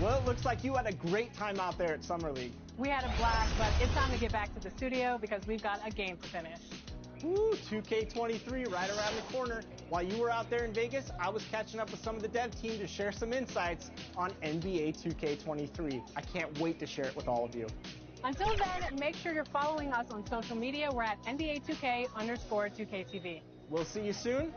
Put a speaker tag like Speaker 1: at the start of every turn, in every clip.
Speaker 1: Well, it looks like you had a great time out there at Summer League.
Speaker 2: We had a blast, but it's time to get back to the studio because we've got a game to finish.
Speaker 1: Woo, 2K23 right around the corner. While you were out there in Vegas, I was catching up with some of the dev team to share some insights on NBA 2K23. I can't wait to share it with all of you.
Speaker 2: Until then, make sure you're following us on social media. We're at NBA2K_2KTV.
Speaker 1: We'll see you soon.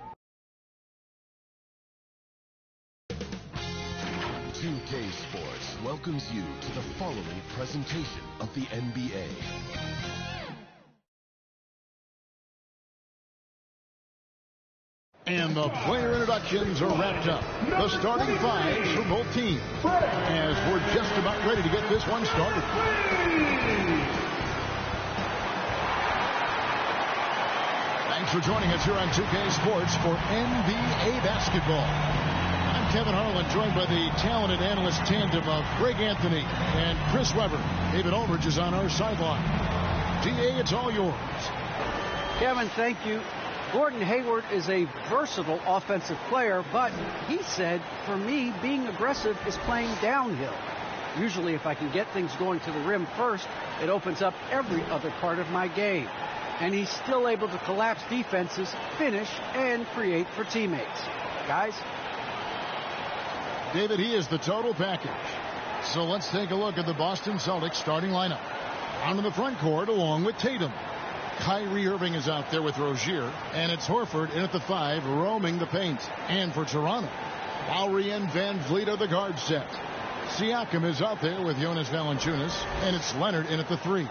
Speaker 3: 2K Sports welcomes you to the following presentation of the NBA.
Speaker 4: And the player introductions are wrapped up. The starting fives for both teams. As we're just about ready to get this one started. Thanks for joining us here on 2K Sports for NBA basketball. I'm Kevin Harlan, joined by the talented analyst tandem of Greg Anthony and Chris Webber. David Aldridge is on our sideline. DA, it's all yours.
Speaker 5: Kevin, thank you. Gordon Hayward is a versatile offensive player, but he said, for me, being aggressive is playing downhill. Usually, if I can get things going to the rim first, it opens up every other part of my game. And he's still able to collapse defenses, finish, and create for teammates. Guys?
Speaker 4: David, he is the total package. So let's take a look at the Boston Celtics starting lineup. Onto the front court along with Tatum. Kyrie Irving is out there with Rozier, and it's Horford in at the 5, roaming the paint. And for Toronto, Lowry and Van Vliet are the guard set. Siakam is out there with Jonas Valanciunas, and it's Leonard in at the 3.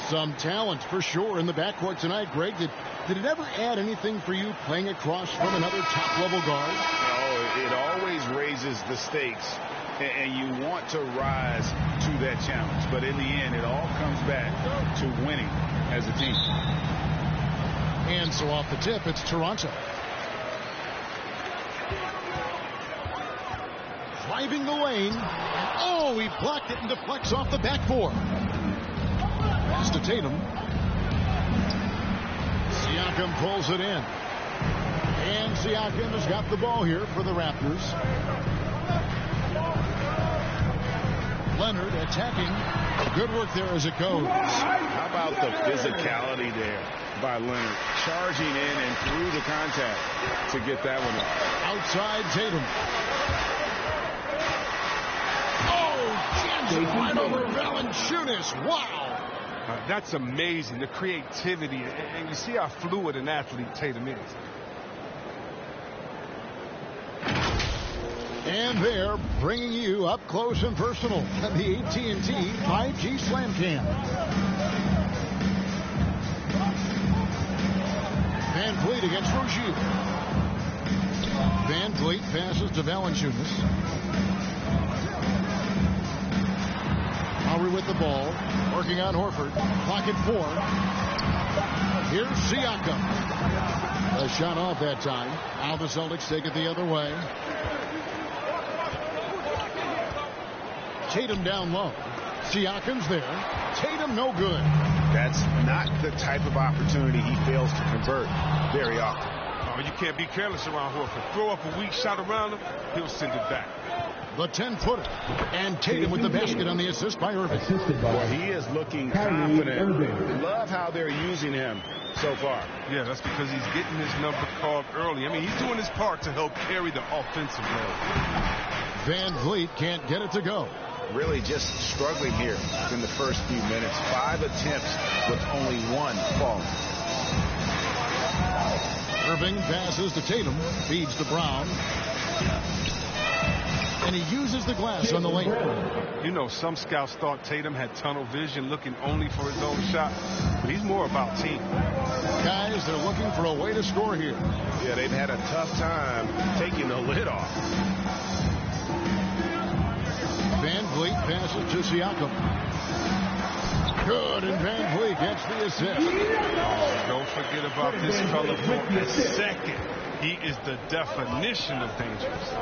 Speaker 4: Some talent for sure in the backcourt tonight. Greg, did it ever add anything for you playing across from another top-level guard?
Speaker 6: Oh, it always raises the stakes, and you want to rise to that challenge. But in the end, it all comes back to winning as a team.
Speaker 4: And so off the tip, it's Toronto. Driving the lane. Oh, he blocked it and deflects off the backboard. Pass to Tatum. Siakam pulls it in. And Siakam has got the ball here for the Raptors. Leonard attacking. Good work there as it goes.
Speaker 6: How about the physicality there by Leonard, charging in and through the contact to get that one off.
Speaker 4: Outside Tatum. Oh, jams it right over Valanciunas. Wow.
Speaker 7: That's amazing, the creativity, and you see how fluid an athlete Tatum is.
Speaker 4: And they're bringing you up close and personal at the AT&T 5G Slam Cam. Van Vliet against Rozier. Van Vliet passes to Valanciunas. Lowry with the ball, working on Horford. Clock at 4. Here's Siakam. A shot off that time. Now the Celtics take it the other way. Tatum down low. Siakam's there. Tatum no good.
Speaker 6: That's not the type of opportunity he fails to convert very often.
Speaker 7: Oh, you can't be careless around Horford. Throw up a weak shot around him, he'll send it back.
Speaker 4: The 10-footer. And Tatum with the basket on the assist by Irving.
Speaker 6: Well, he is looking confident. Love how they're using him so far.
Speaker 7: Yeah, that's because he's getting his number called early. I mean, he's doing his part to help carry the offensive load.
Speaker 4: Van Vliet can't get it to go.
Speaker 6: Really just struggling here in the first few minutes. 5 attempts with only 1 fall.
Speaker 4: Irving passes to Tatum, feeds to Brown. And he uses the glass on the lane.
Speaker 7: You know, some scouts thought Tatum had tunnel vision, looking only for his own shot. But he's more about team.
Speaker 4: Guys, they're looking for a way to score here.
Speaker 6: Yeah, they've had a tough time taking the lid off.
Speaker 4: Van Vliet passes to Siakam. Good, and Van Vliet gets the assist.
Speaker 7: Oh, don't forget about this fella for a second. He is the definition of dangerous.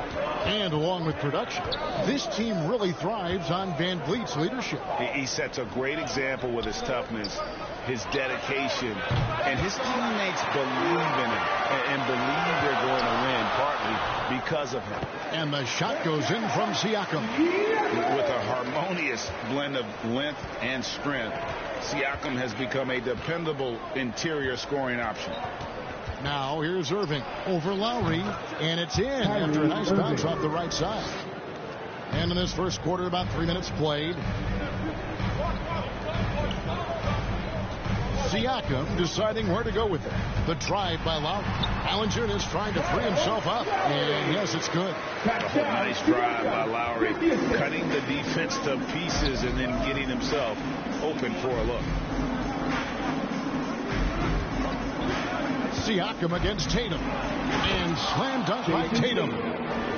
Speaker 4: And along with production, this team really thrives on Van Vliet's leadership.
Speaker 6: He sets a great example with his toughness, his dedication, and his teammates believe in him and believe they're going to win, partly because of him.
Speaker 4: And the shot goes in from Siakam.
Speaker 6: With a harmonious blend of length and strength, Siakam has become a dependable interior scoring option.
Speaker 4: Now here's Irving over Lowry, and it's in after a nice bounce off the right side. And in this first quarter, about 3 minutes played. Siakam deciding where to go with it. The drive by Lowry. Valanciunas trying to free himself up. And yes, it's good.
Speaker 6: A nice drive by Lowry. Cutting the defense to pieces and then getting himself open for a look.
Speaker 4: Siakam against Tatum. And slam dunk by Tatum.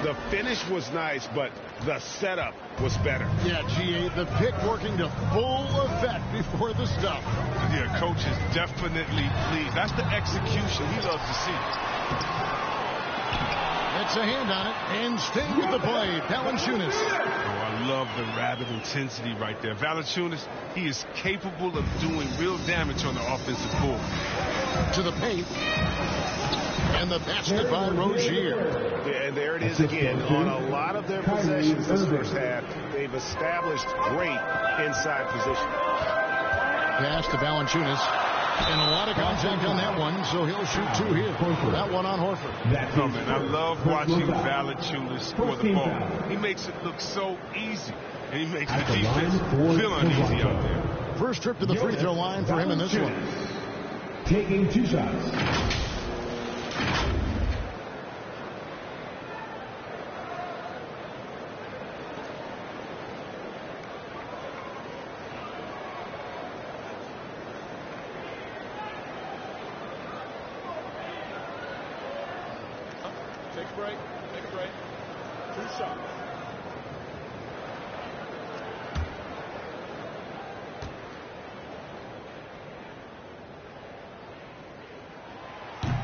Speaker 6: The finish was nice, but the setup was better.
Speaker 4: Yeah, GA, the pick working to full effect before the stuff.
Speaker 7: Yeah, coach is definitely pleased. That's the execution he loves to see.
Speaker 4: It's a hand on it, and staying with the play, Valanciunas.
Speaker 7: Oh, I love the rapid intensity right there. Valanciunas, he is capable of doing real damage on the offensive board.
Speaker 4: To the paint. And the basket by Rozier.
Speaker 6: Yeah, and there it is again. On a lot of their possessions this first half, they've established great inside position.
Speaker 4: Pass to Valanciunas. And a lot of contact on that one, so he'll shoot two here. That one on Horford.
Speaker 7: Oh, man, I love watching Valanciunas score the ball. He makes it look so easy. And he makes the defense feel uneasy out there.
Speaker 4: First trip to the free throw line for him in this one.
Speaker 8: Taking 2 shots.
Speaker 4: Take a break. 2 shots.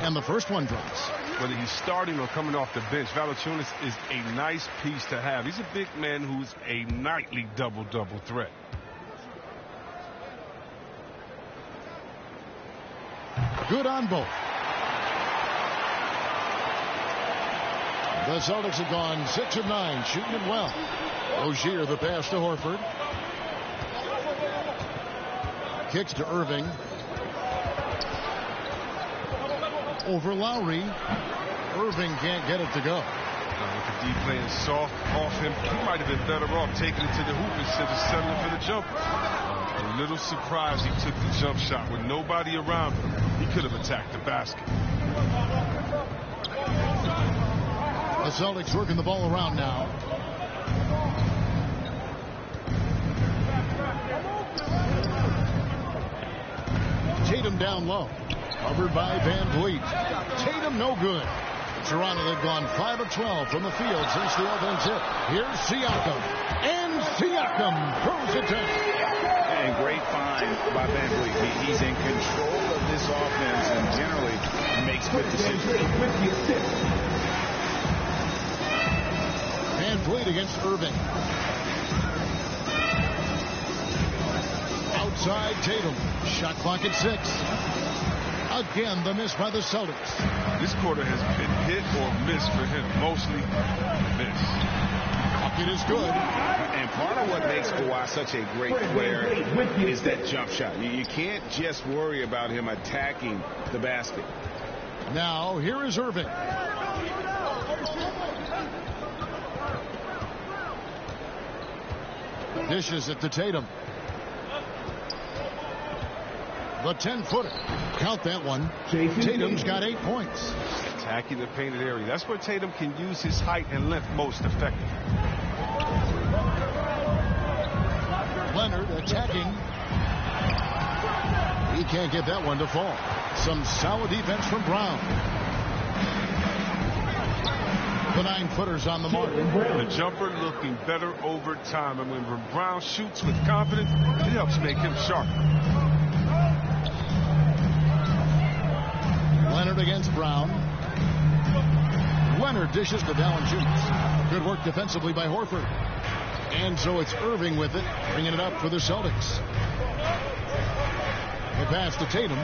Speaker 4: And the first one drops.
Speaker 7: Whether he's starting or coming off the bench, Valanciunas is a nice piece to have. He's a big man who's a nightly double-double threat.
Speaker 4: Good on both. The Celtics have gone 6 of 9, shooting it well. Rozier, the pass to Horford. Kicks to Irving. Over Lowry. Irving can't get it to go.
Speaker 7: With the D playing soft off him, he might have been better off taking it to the hoop instead of settling for the jumper. A little surprised he took the jump shot with nobody around him. He could have attacked the basket.
Speaker 4: The Celtics working the ball around now. Tatum down low. Covered by Van Vliet. Tatum no good. Toronto, they've gone 5 of 12 from the field since the offense hit. Here's Siakam. And Siakam throws it down.
Speaker 6: And great find by Van Vliet. He's in control of this offense and generally makes good decisions.
Speaker 4: Van Vliet against Irving. Outside Tatum. Shot clock at 6. Again, the miss by the Celtics.
Speaker 7: This quarter has been hit or miss for him. Mostly miss.
Speaker 4: Bucket is good.
Speaker 6: And part of what makes Kawhi such a great player is that jump shot. You can't just worry about him attacking the basket.
Speaker 4: Now, here is Irving. Dishes it to Tatum. The 10-footer. Count that one. Tatum's got 8 points.
Speaker 7: Attacking the painted area. That's where Tatum can use his height and length most effectively.
Speaker 4: Leonard attacking. He can't get that one to fall. Some solid defense from Brown. The 9-footer's on the mark.
Speaker 7: The jumper looking better over time. And when Brown shoots with confidence, it helps make him sharper.
Speaker 4: Leonard against Brown. Leonard dishes to Valanciunas. Good work defensively by Horford. And so it's Irving with it, bringing it up for the Celtics. The pass to Tatum.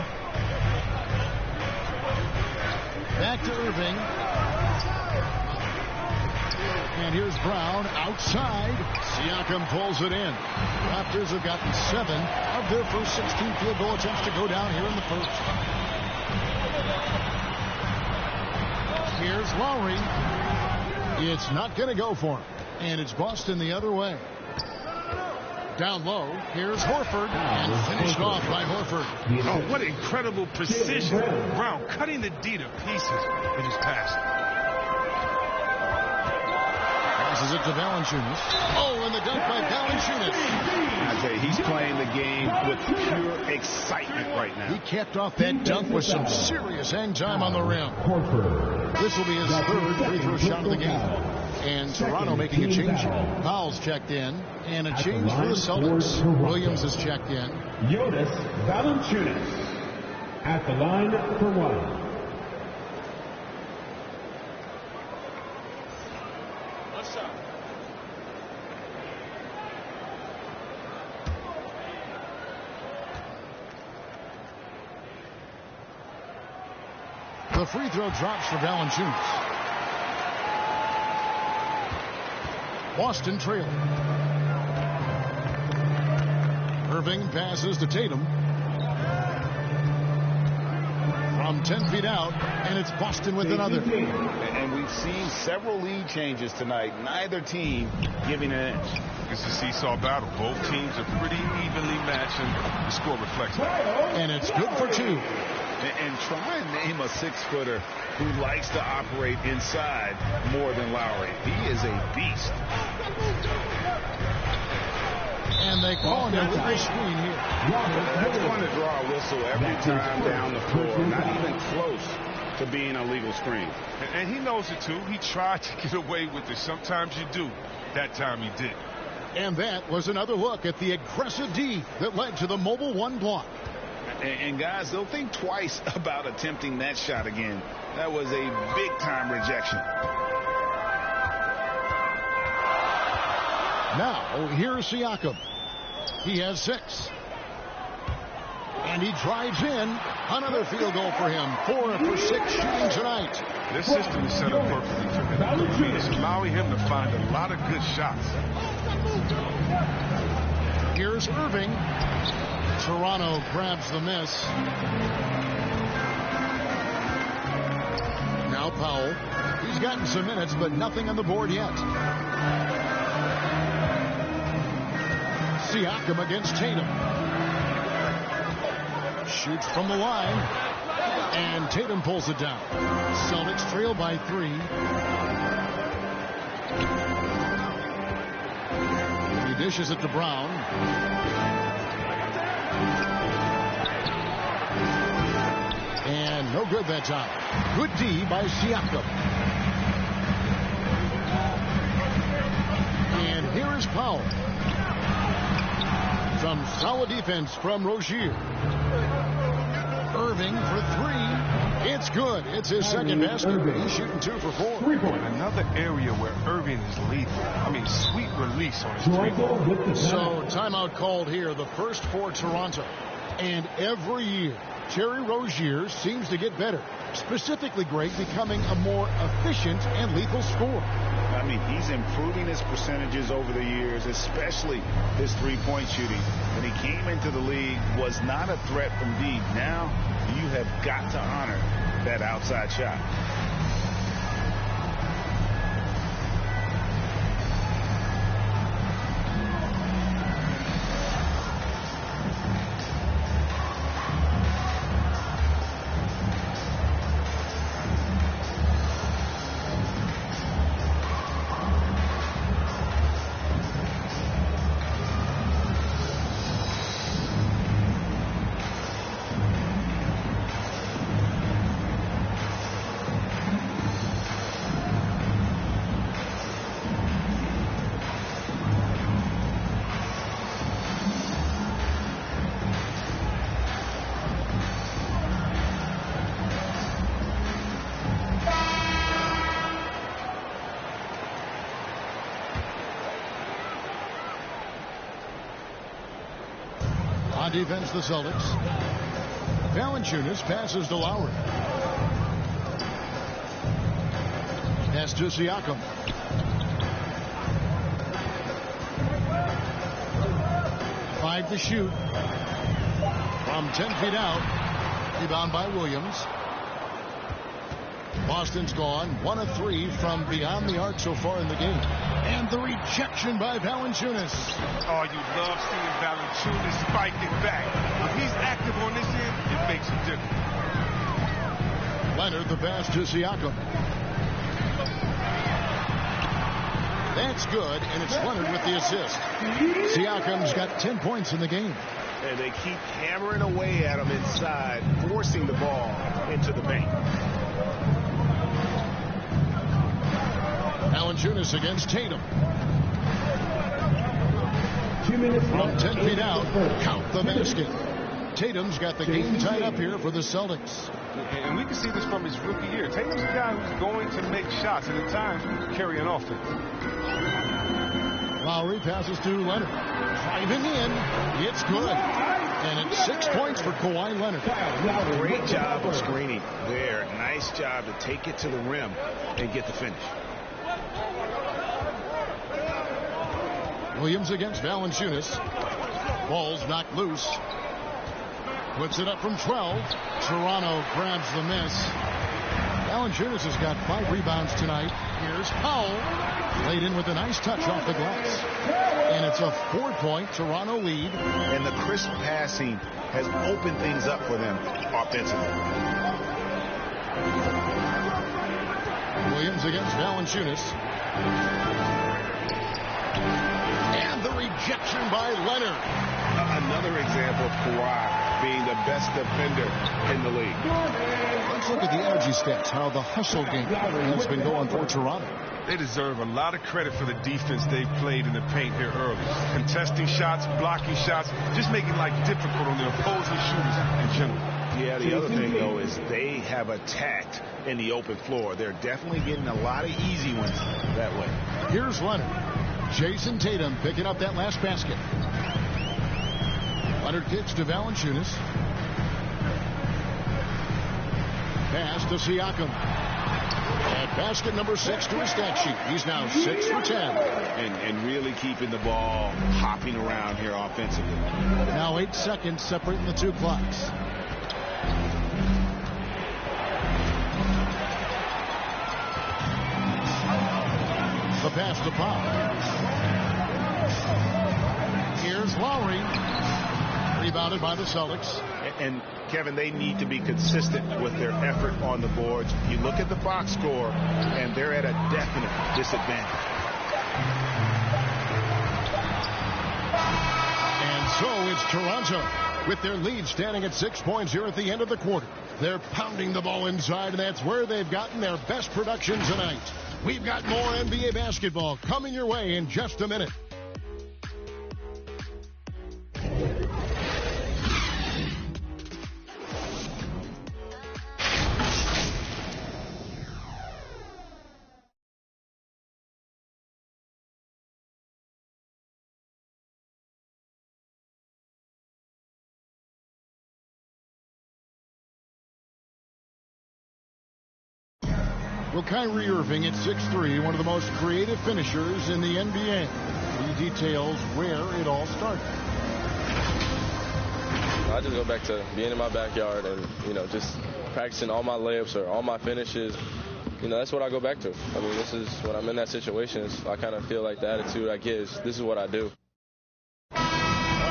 Speaker 4: Back to Irving. And here's Brown outside. Siakam pulls it in. Raptors have gotten 7 of their first 16 field goal attempts to go down here in the first. Here's Lowry. It's not going to go for him. And it's Boston the other way. Down low, here's Horford, and finished off by Horford.
Speaker 7: Oh, what incredible precision. Brown cutting the D to pieces in his pass.
Speaker 4: Passes it to Valanciunas. Oh, and the dunk by Valanciunas.
Speaker 6: I tell you, he's playing the game with pure excitement right now.
Speaker 4: He capped off that dunk with some serious hang time on the rim. This will be his third free throw shot of the game. And Toronto making a change. Powell's checked in. And a change for the Celtics. Williams has checked in.
Speaker 8: Jonas Valanciunas at the line for one.
Speaker 4: The free throw drops for Valanciunas. Boston trailing. Irving passes to Tatum. From 10 feet out, and it's Boston with another.
Speaker 6: And we've seen several lead changes tonight. Neither team giving an inch.
Speaker 7: It's a seesaw battle. Both teams are pretty evenly matched, and the score reflects that.
Speaker 4: And it's good for 2.
Speaker 6: And try and name a 6-footer who likes to operate inside more than Lowry. He is a beast.
Speaker 4: And they call him a little screen here.
Speaker 6: That's going to draw a whistle every time down the floor. Not even close to being a legal screen.
Speaker 7: And he knows it, too. He tried to get away with it. Sometimes you do. That time he did.
Speaker 4: And that was another look at the aggressive D that led to the mobile 1 block.
Speaker 6: And guys, they'll think twice about attempting that shot again. That was a big-time rejection.
Speaker 4: Now, here's Siakam. He has 6. And he drives in. Another field goal for him. 4 for 6 shooting tonight.
Speaker 7: This system is set up perfectly for him. It's allowing him to find a lot of good shots.
Speaker 4: Here's Irving. Toronto grabs the miss. Now Powell. He's gotten some minutes, but nothing on the board yet. Siakam against Tatum. Shoots from the line. And Tatum pulls it down. Celtics trail by 3. He dishes it to Brown. And no good that time. Good D by Siakam. And here is Powell. Some solid defense from Rozier. Irving for 3. It's good. It's his second basket. He's shooting 2 for 4.
Speaker 7: Another area where Irving is lethal. I mean, sweet release on his 3-ball.
Speaker 4: So timeout called here. The first for Toronto. And every year, Terry Rozier seems to get better. Specifically, Greg, becoming a more efficient and lethal scorer.
Speaker 6: I mean, he's improving his percentages over the years, especially his three-point shooting. When he came into the league, was not a threat from deep. Now, you have got to honor that outside shot.
Speaker 4: On defense, the Celtics. Valanciunas passes to Lowry. Pass to Siakam. 5 to shoot. From 10 feet out. Rebound by Williams. Boston's gone 1 of 3 from beyond the arc so far in the game. And the rejection by Valanciunas.
Speaker 7: Oh, you love seeing Valanciunas spiking back. When he's active on this end, it makes a difference.
Speaker 4: Leonard the pass to Siakam. That's good, and it's Leonard with the assist. Siakam's got 10 points in the game.
Speaker 6: And they keep hammering away at him inside, forcing the ball into the paint.
Speaker 4: Valanciunas against Tatum.
Speaker 8: 2 minutes
Speaker 4: From 10 feet out, count the basket. Tatum's got the game tied up here for the Celtics.
Speaker 7: And we can see this from his rookie year. Tatum's a guy who's going to make shots, and at times carry an offense.
Speaker 4: Lowry passes to Leonard. Driving in. It's good. And it's 6 points for Kawhi Leonard.
Speaker 6: Great job of screening there. Nice job to take it to the rim and get the finish.
Speaker 4: Williams against Valanciunas. Ball's knocked loose. Puts it up from 12. Toronto grabs the miss. Valanciunas has got 5 rebounds tonight. Here's Powell. Laid in with a nice touch off the glass. And it's a 4-point Toronto lead.
Speaker 6: And the crisp passing has opened things up for them offensively.
Speaker 4: Williams against Valanciunas. And the rejection by Leonard.
Speaker 6: Another example of Kawhi being the best defender in the league.
Speaker 4: Let's look at the energy stats, how the hustle game has been going for Toronto.
Speaker 7: They deserve a lot of credit for the defense they've played in the paint here early. Contesting shots, blocking shots, just making life difficult on the opposing shooters in general.
Speaker 6: Yeah, the other thing, though, is they have attacked in the open floor. They're definitely getting a lot of easy ones that way.
Speaker 4: Here's Leonard. Jason Tatum picking up that last basket. Leonard kicks to Valanciunas. Pass to Siakam. And basket number 6 to his stat sheet. He's now 6 for 10.
Speaker 6: And really keeping the ball hopping around here offensively.
Speaker 4: Now 8 seconds separating the 2 clocks. The pass to Powell. Here's Lowry. Rebounded by the Celtics.
Speaker 6: And Kevin, they need to be consistent with their effort on the boards. You look at the box score, and they're at a definite disadvantage.
Speaker 4: And so it's Toronto with their lead standing at 6 points here at the end of the quarter. They're pounding the ball inside, and that's where they've gotten their best production tonight. We've got more NBA basketball coming your way in just a minute. Well, Kyrie Irving at 6'3", one of the most creative finishers in the NBA. He details where it all started.
Speaker 9: I just go back to being in my backyard and, just practicing all my layups or all my finishes. That's what I go back to. I mean, this is when I'm in that situation. I kind of feel like the attitude I get is this is what I do.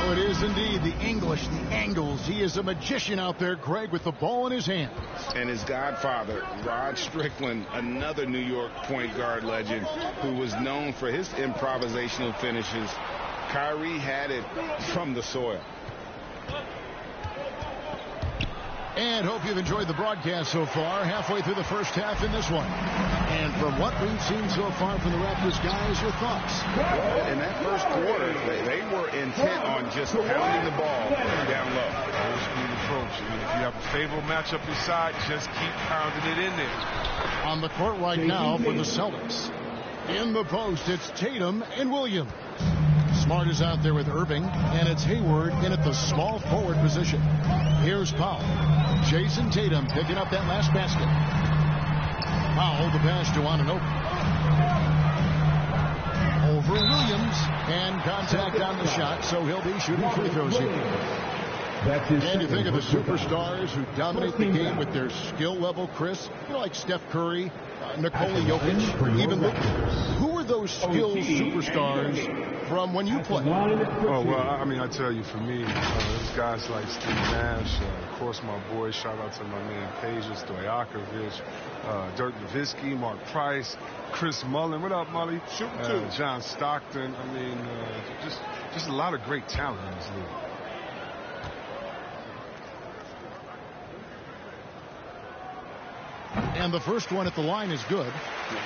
Speaker 4: Oh, it is indeed the English, the angles. He is a magician out there, Greg, with the ball in his hands.
Speaker 6: And his godfather, Rod Strickland, another New York point guard legend who was known for his improvisational finishes. Kyrie had it from the soil.
Speaker 4: And hope you've enjoyed the broadcast so far. Halfway through the first half in this one. And from what we've seen so far from the Raptors, guys, your thoughts?
Speaker 6: Well, in that first quarter, they were intent on just pounding the ball down low.
Speaker 7: Old school approach. If you have a favorable matchup inside, just keep pounding it in there.
Speaker 4: On the court right now for the Celtics. In the post, it's Tatum and Williams. Smart is out there with Irving, and it's Hayward in at the small forward position. Here's Powell. Jason Tatum picking up that last basket. Powell, the pass to Anunoby. Over for Williams, and contact on the shot, so he'll be shooting free throws here. And you think of the superstars who dominate the game with their skill level, Chris, like Steph Curry, Nikola Jokic, even Luka. Who are those skilled superstars from when you played?
Speaker 7: Oh, well, I mean, I tell you, for me, there's guys like Steve Nash, of course, my boy, shout out to my man, Peja Stojakovic, Dirk Nowitzki, Mark Price, Chris Mullen. What up, Mully? John Stockton. I mean, just a lot of great talent in this league.
Speaker 4: And the first one at the line is good.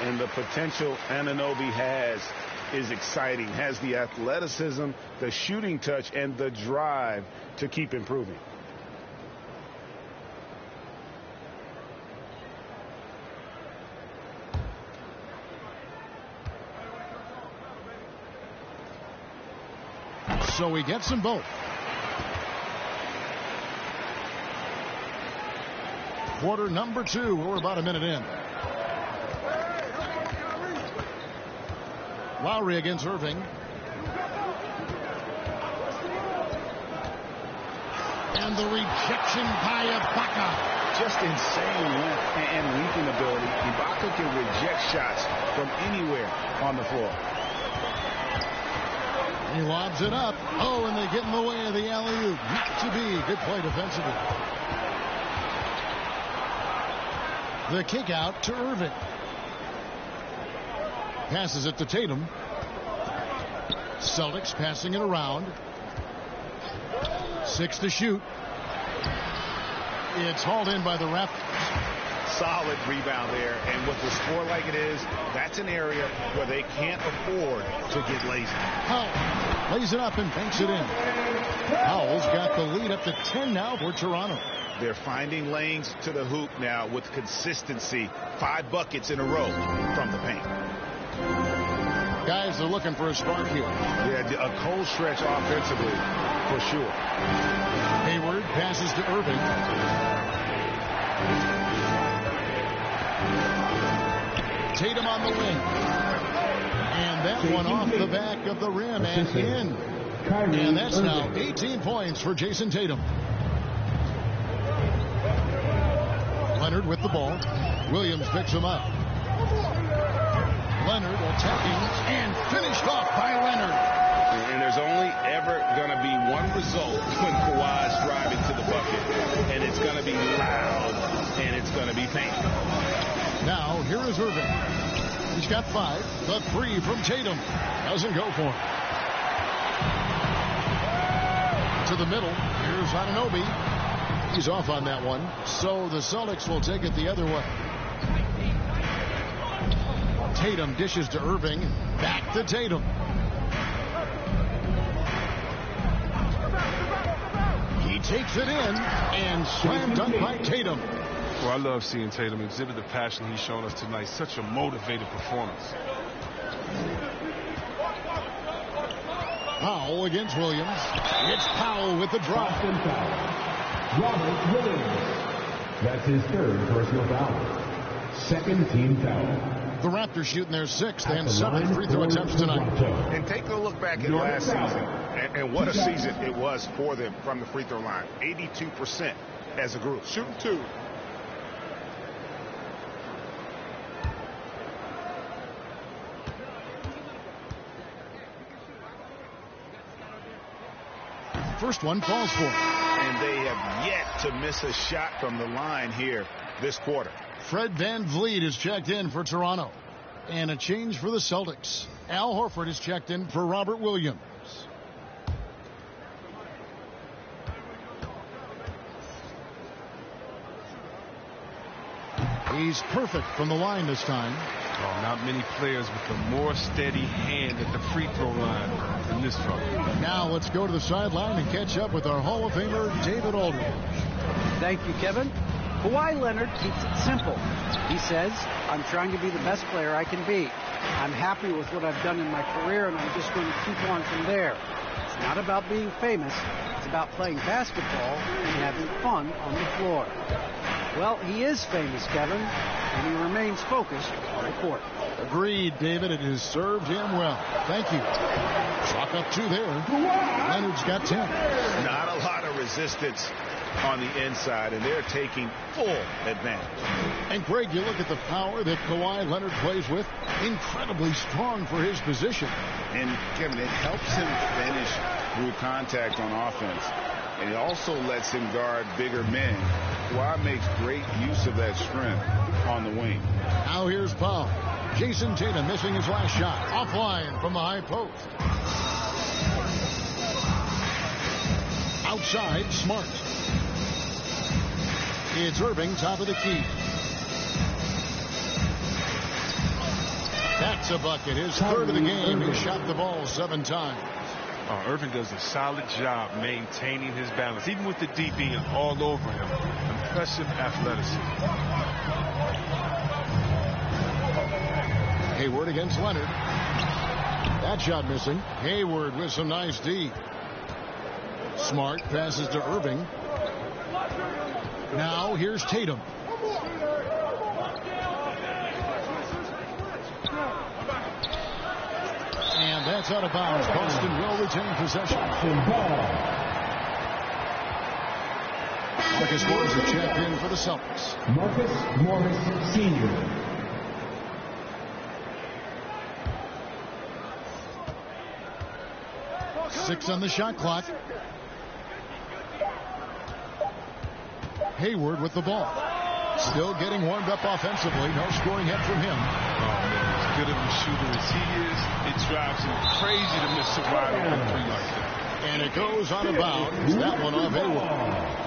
Speaker 6: And the potential Anunoby has is exciting. Has the athleticism, the shooting touch, and the drive to keep improving.
Speaker 4: So he gets them both. Quarter number 2. We're about a minute in. Lowry against Irving. And the rejection by Ibaka.
Speaker 6: Just insane length and leaping ability. Ibaka can reject shots from anywhere on the floor.
Speaker 4: He lobs it up. Oh, and they get in the way of the alley-oop. Not to be. Good play defensively. The kick out to Irving. Passes it to Tatum. Celtics passing it around. 6 to shoot. It's hauled in by the Raptors.
Speaker 6: Solid rebound there. And with the score like it is, that's an area where they can't afford to get lazy.
Speaker 4: Powell lays it up and banks it in. Powell's got the lead up to 10 now for Toronto.
Speaker 6: They're finding lanes to the hoop now with consistency. 5 buckets in a row from the paint.
Speaker 4: Guys are looking for a spark here.
Speaker 6: Yeah, a cold stretch offensively for sure.
Speaker 4: Hayward passes to Irving. Tatum on the wing. And that one off the back of the rim and in. And that's now 18 points for Jason Tatum. Leonard with the ball. Williams picks him up. Leonard attacking and finished off by Leonard.
Speaker 6: And there's only ever going to be one result when Kawhi's driving to the bucket. And it's going to be loud and it's going to be painful.
Speaker 4: Now here is Irving. He's got 5. The 3 from Tatum. Doesn't go for him. To the middle. Here's Anunoby. He's off on that one. So the Celtics will take it the other way. Tatum dishes to Irving. Back to Tatum. He takes it in and slam dunk by Tatum.
Speaker 7: Well, I love seeing Tatum exhibit the passion he's shown us tonight. Such a motivated performance.
Speaker 4: Powell against Williams. It's Powell with the drop.
Speaker 8: Robert Williams. That's his 3rd personal foul. 2nd team foul.
Speaker 4: The Raptors shooting their 6th and 7th free throw attempts tonight.
Speaker 6: And take a look back at last season and what a season it was for them from the free throw line. 82% as a group. Shooting 2.
Speaker 4: First one falls for him.
Speaker 6: And they have yet to miss a shot from the line here this quarter.
Speaker 4: Fred VanVleet is checked in for Toronto. And a change for the Celtics. Al Horford is checked in for Robert Williams. He's perfect from the line this time.
Speaker 7: Oh, not many players with a more steady hand at the free throw line than this fella.
Speaker 4: Now let's go to the sideline and catch up with our Hall of Famer, David Aldridge.
Speaker 5: Thank you, Kevin. Kawhi Leonard keeps it simple. He says, I'm trying to be the best player I can be. I'm happy with what I've done in my career, and I'm just going to keep on from there. It's not about being famous. It's about playing basketball and having fun on the floor. Well, he is famous, Kevin. and he remains focused on the court.
Speaker 4: Agreed, David. It has served him well. Thank you. Chalk up 2 there. Leonard's got 10.
Speaker 6: Not a lot of resistance on the inside, and they're taking full advantage.
Speaker 4: And Greg, you look at the power that Kawhi Leonard plays with. Incredibly strong for his position.
Speaker 6: And Kevin, it helps him finish through contact on offense. And it also lets him guard bigger men. Kawhi makes great use of that strength on the wing.
Speaker 4: Now here's Powell. Jason Tatum missing his last shot. Offline from the high post. Outside, Smart. It's Irving, top of the key. That's a bucket. His third of the game. He shot the ball 7 times.
Speaker 7: Irving does a solid job maintaining his balance, even with the D being all over him. Impressive athleticism.
Speaker 4: Hayward against Leonard. That shot missing. Hayward with some nice D. Smart passes to Irving. Now here's Tatum. And that's out of bounds. Boston will retain possession. Marcus Morris are checked in for the Celtics.
Speaker 8: Marcus Morris Sr.
Speaker 4: Six on the shot clock. Hayward with the ball. Still getting warmed up offensively. No scoring yet from him.
Speaker 7: As good of a shooter as he is, it drives him crazy to miss a wide open three like that.
Speaker 4: And it goes out of bounds. That one off Hayward.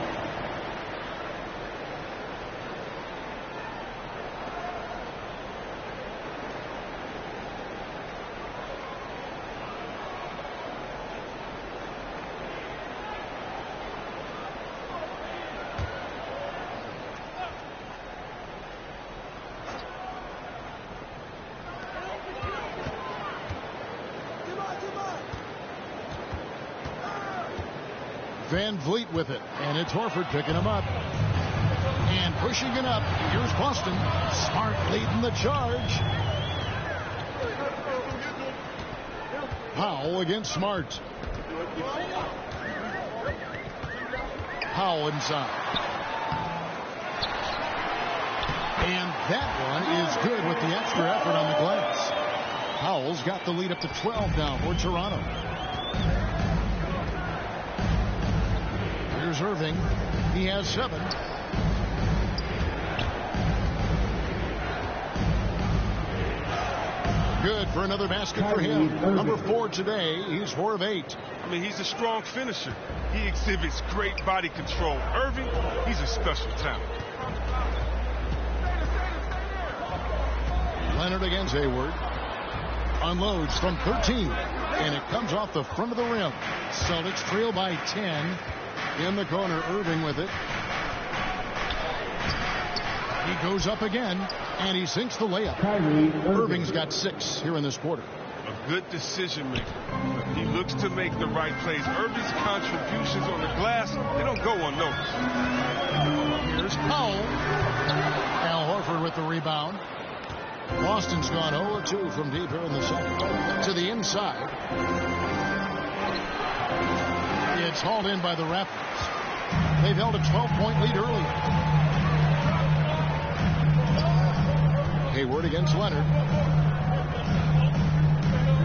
Speaker 4: Van Vliet with it, and it's Horford picking him up and pushing it up. Here's Boston. Smart leading the charge. Powell against Smart. Powell inside. And that one is good with the extra effort on the glass. Powell's got the lead up to 12 now for Toronto. Here's Irving. He has 7. Good for another basket for him. Number 4 today. He's 4 of 8.
Speaker 7: I mean, he's a strong finisher. He exhibits great body control. Irving, he's a special talent.
Speaker 4: Leonard against Hayward. Unloads from 13. And it comes off the front of the rim. Celtics trail by 10. In the corner, Irving with it. He goes up again, and he sinks the layup. Irving's got 6 here in this quarter.
Speaker 7: A good decision maker. He looks to make the right plays. Irving's contributions on the glass, they don't go unnoticed.
Speaker 4: Here's Powell. Al Horford with the rebound. Boston's gone 0-2 from deep here in the second. To the inside. It's hauled in by the Raptors. They've held a 12-point lead earlier. Hayward against Leonard.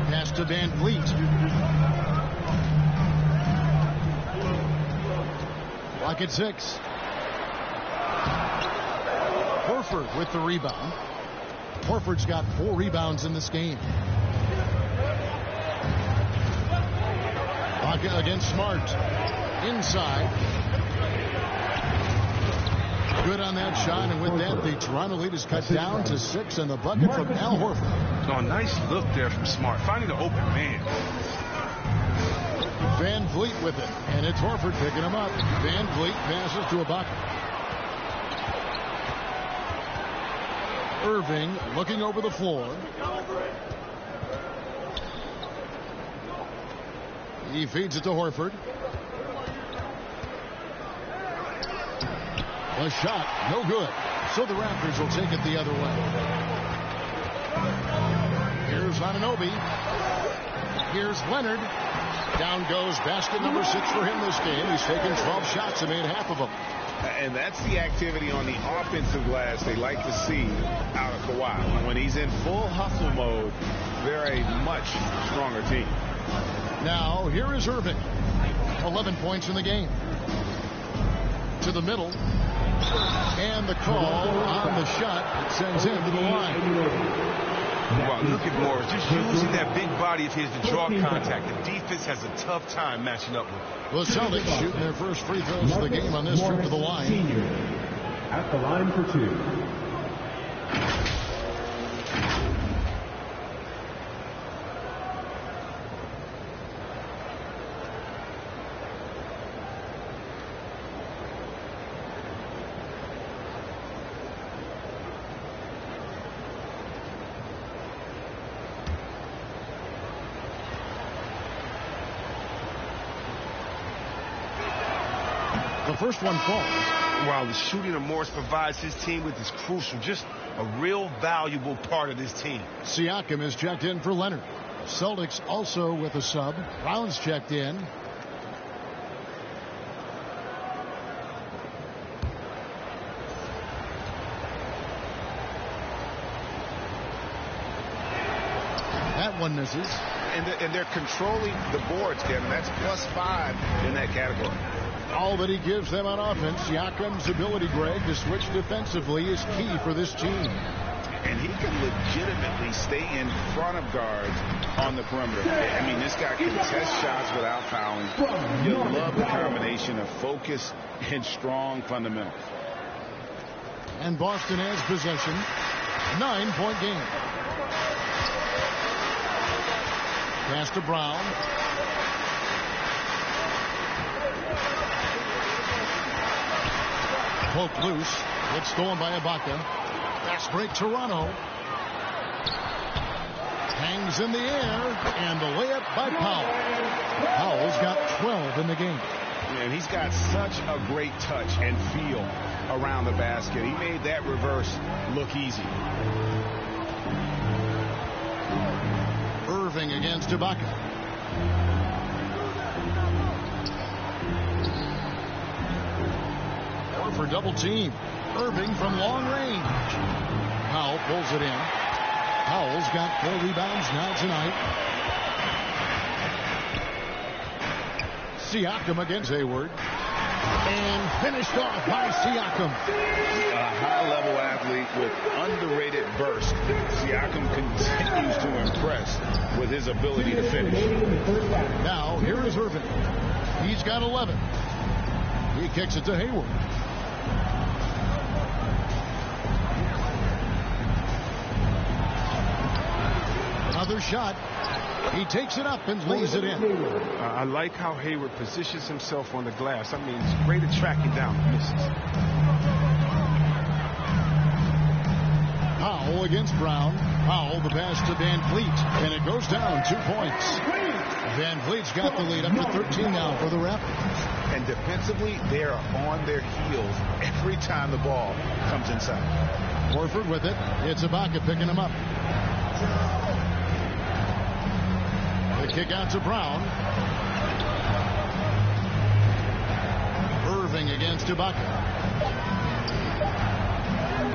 Speaker 4: Pass to Van Vliet. Clock at 6. Horford with the rebound. Horford's got 4 rebounds in this game. Against Smart. Inside. Good on that shot, and with that, the Toronto lead is cut down to 6, and the bucket from Al Horford.
Speaker 7: Oh, nice look there from Smart, finding the open man.
Speaker 4: Van Vliet with it, and it's Horford picking him up. Van Vliet passes to Ibaka. Irving looking over the floor. He feeds it to Horford. A shot, no good. So the Raptors will take it the other way. Here's Anunoby. Here's Leonard. Down goes basket number 6 for him this game. He's taken 12 shots and made half of them.
Speaker 6: And that's the activity on the offensive glass they like to see out of Kawhi. When he's in full hustle mode, they're a much stronger team.
Speaker 4: Now, here is Irving. 11 points in the game. To the middle. And the call on the shot that sends him to the line.
Speaker 7: Wow, look at Morris, just using that big body of his to draw contact. The defense has a tough time matching up with.
Speaker 4: The Celtics shooting their first free throws of the game on this trip to the line.
Speaker 8: Senior at the line for 2.
Speaker 4: The first one falls.
Speaker 7: Wow, the shooting of Morris provides his team with is crucial. Just a real valuable part of this team.
Speaker 4: Siakam is checked in for Leonard. Celtics also with a sub. Brown's checked in. That one misses.
Speaker 6: And they're controlling the boards, Kevin. That's +5 in that category.
Speaker 4: All that he gives them on offense, Siakam's ability, Greg, to switch defensively is key for this team.
Speaker 6: And he can legitimately stay in front of guards on the perimeter. I mean, this guy can test shots without fouling. You'll love the combination of focus and strong fundamentals.
Speaker 4: And Boston has possession. 9-point game. Pass to Brown. Poked loose. It's stolen by Ibaka. Fast break Toronto. Hangs in the air. And the layup by Powell. Powell's got 12 in the game.
Speaker 6: And he's got such a great touch and feel around the basket. He made that reverse look easy.
Speaker 4: Irving against Ibaka. For double team. Irving from long range. Powell pulls it in. Powell's got 4 rebounds now tonight. Siakam against Hayward. And finished off by Siakam.
Speaker 6: A high-level athlete with underrated burst. Siakam continues to impress with his ability to finish.
Speaker 4: Now, here is Irving. He's got 11. He kicks it to Hayward. Another shot. He takes it up and lays it in.
Speaker 7: I like how Hayward positions himself on the glass. I mean, he's great at tracking down misses.
Speaker 4: Powell against Brown. Powell, the pass to Van Vliet. And it goes down 2 points. Van Vliet's got the lead up to 13 now for the Raptors.
Speaker 6: And defensively, they are on their heels every time the ball comes inside.
Speaker 4: Horford with it. It's Ibaka picking him up. The kick out to Brown. Irving against Ibaka.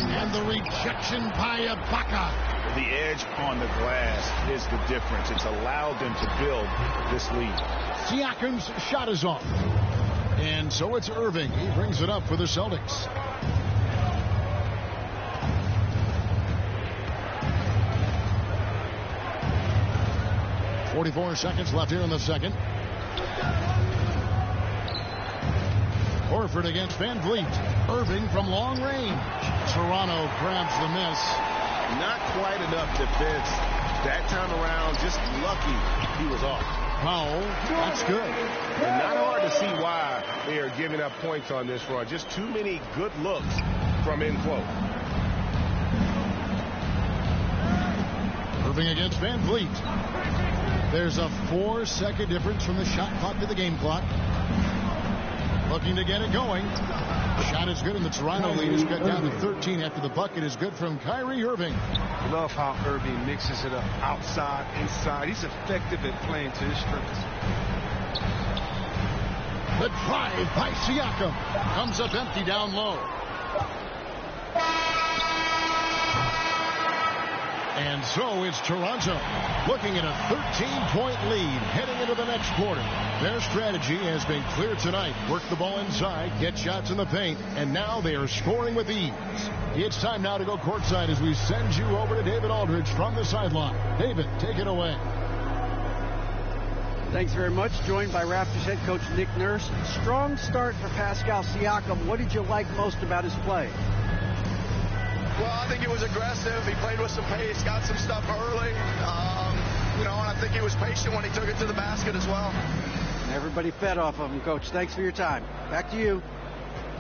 Speaker 4: And the rejection by Ibaka.
Speaker 6: The edge on the glass is the difference. It's allowed them to build this lead.
Speaker 4: Siakam's shot is off. And so it's Irving. He brings it up for the Celtics. .44 seconds left here in the second. Horford against Van Vliet. Irving from long range. Toronto grabs the miss.
Speaker 6: Not quite enough defense that time around. Just lucky he was off.
Speaker 4: Powell, that's good.
Speaker 6: And not hard to see why they are giving up points on this run. Just too many good looks from in close.
Speaker 4: Irving against Van Vliet. There's a 4-second difference from the shot clock to the game clock. Looking to get it going. Shot is good, and the Toronto lead is cut down to 13 after the bucket is good from Kyrie Irving.
Speaker 7: Love how Irving mixes it up outside, inside. He's effective at playing to his strengths.
Speaker 4: The drive by Siakam comes up empty down low. And so it's Toronto looking at a 13-point lead heading into the next quarter. Their strategy has been clear tonight. Work the ball inside, get shots in the paint, and now they are scoring with ease. It's time now to go courtside as we send you over to David Aldridge from the sideline. David, take it away.
Speaker 5: Thanks very much. Joined by Raptors head coach Nick Nurse. Strong start for Pascal Siakam. What did you like most about his play?
Speaker 10: Well, I think he was aggressive. He played with some pace, got some stuff early. And I think he was patient when he took it to the basket as well.
Speaker 5: Everybody fed off of him, Coach. Thanks for your time. Back to you.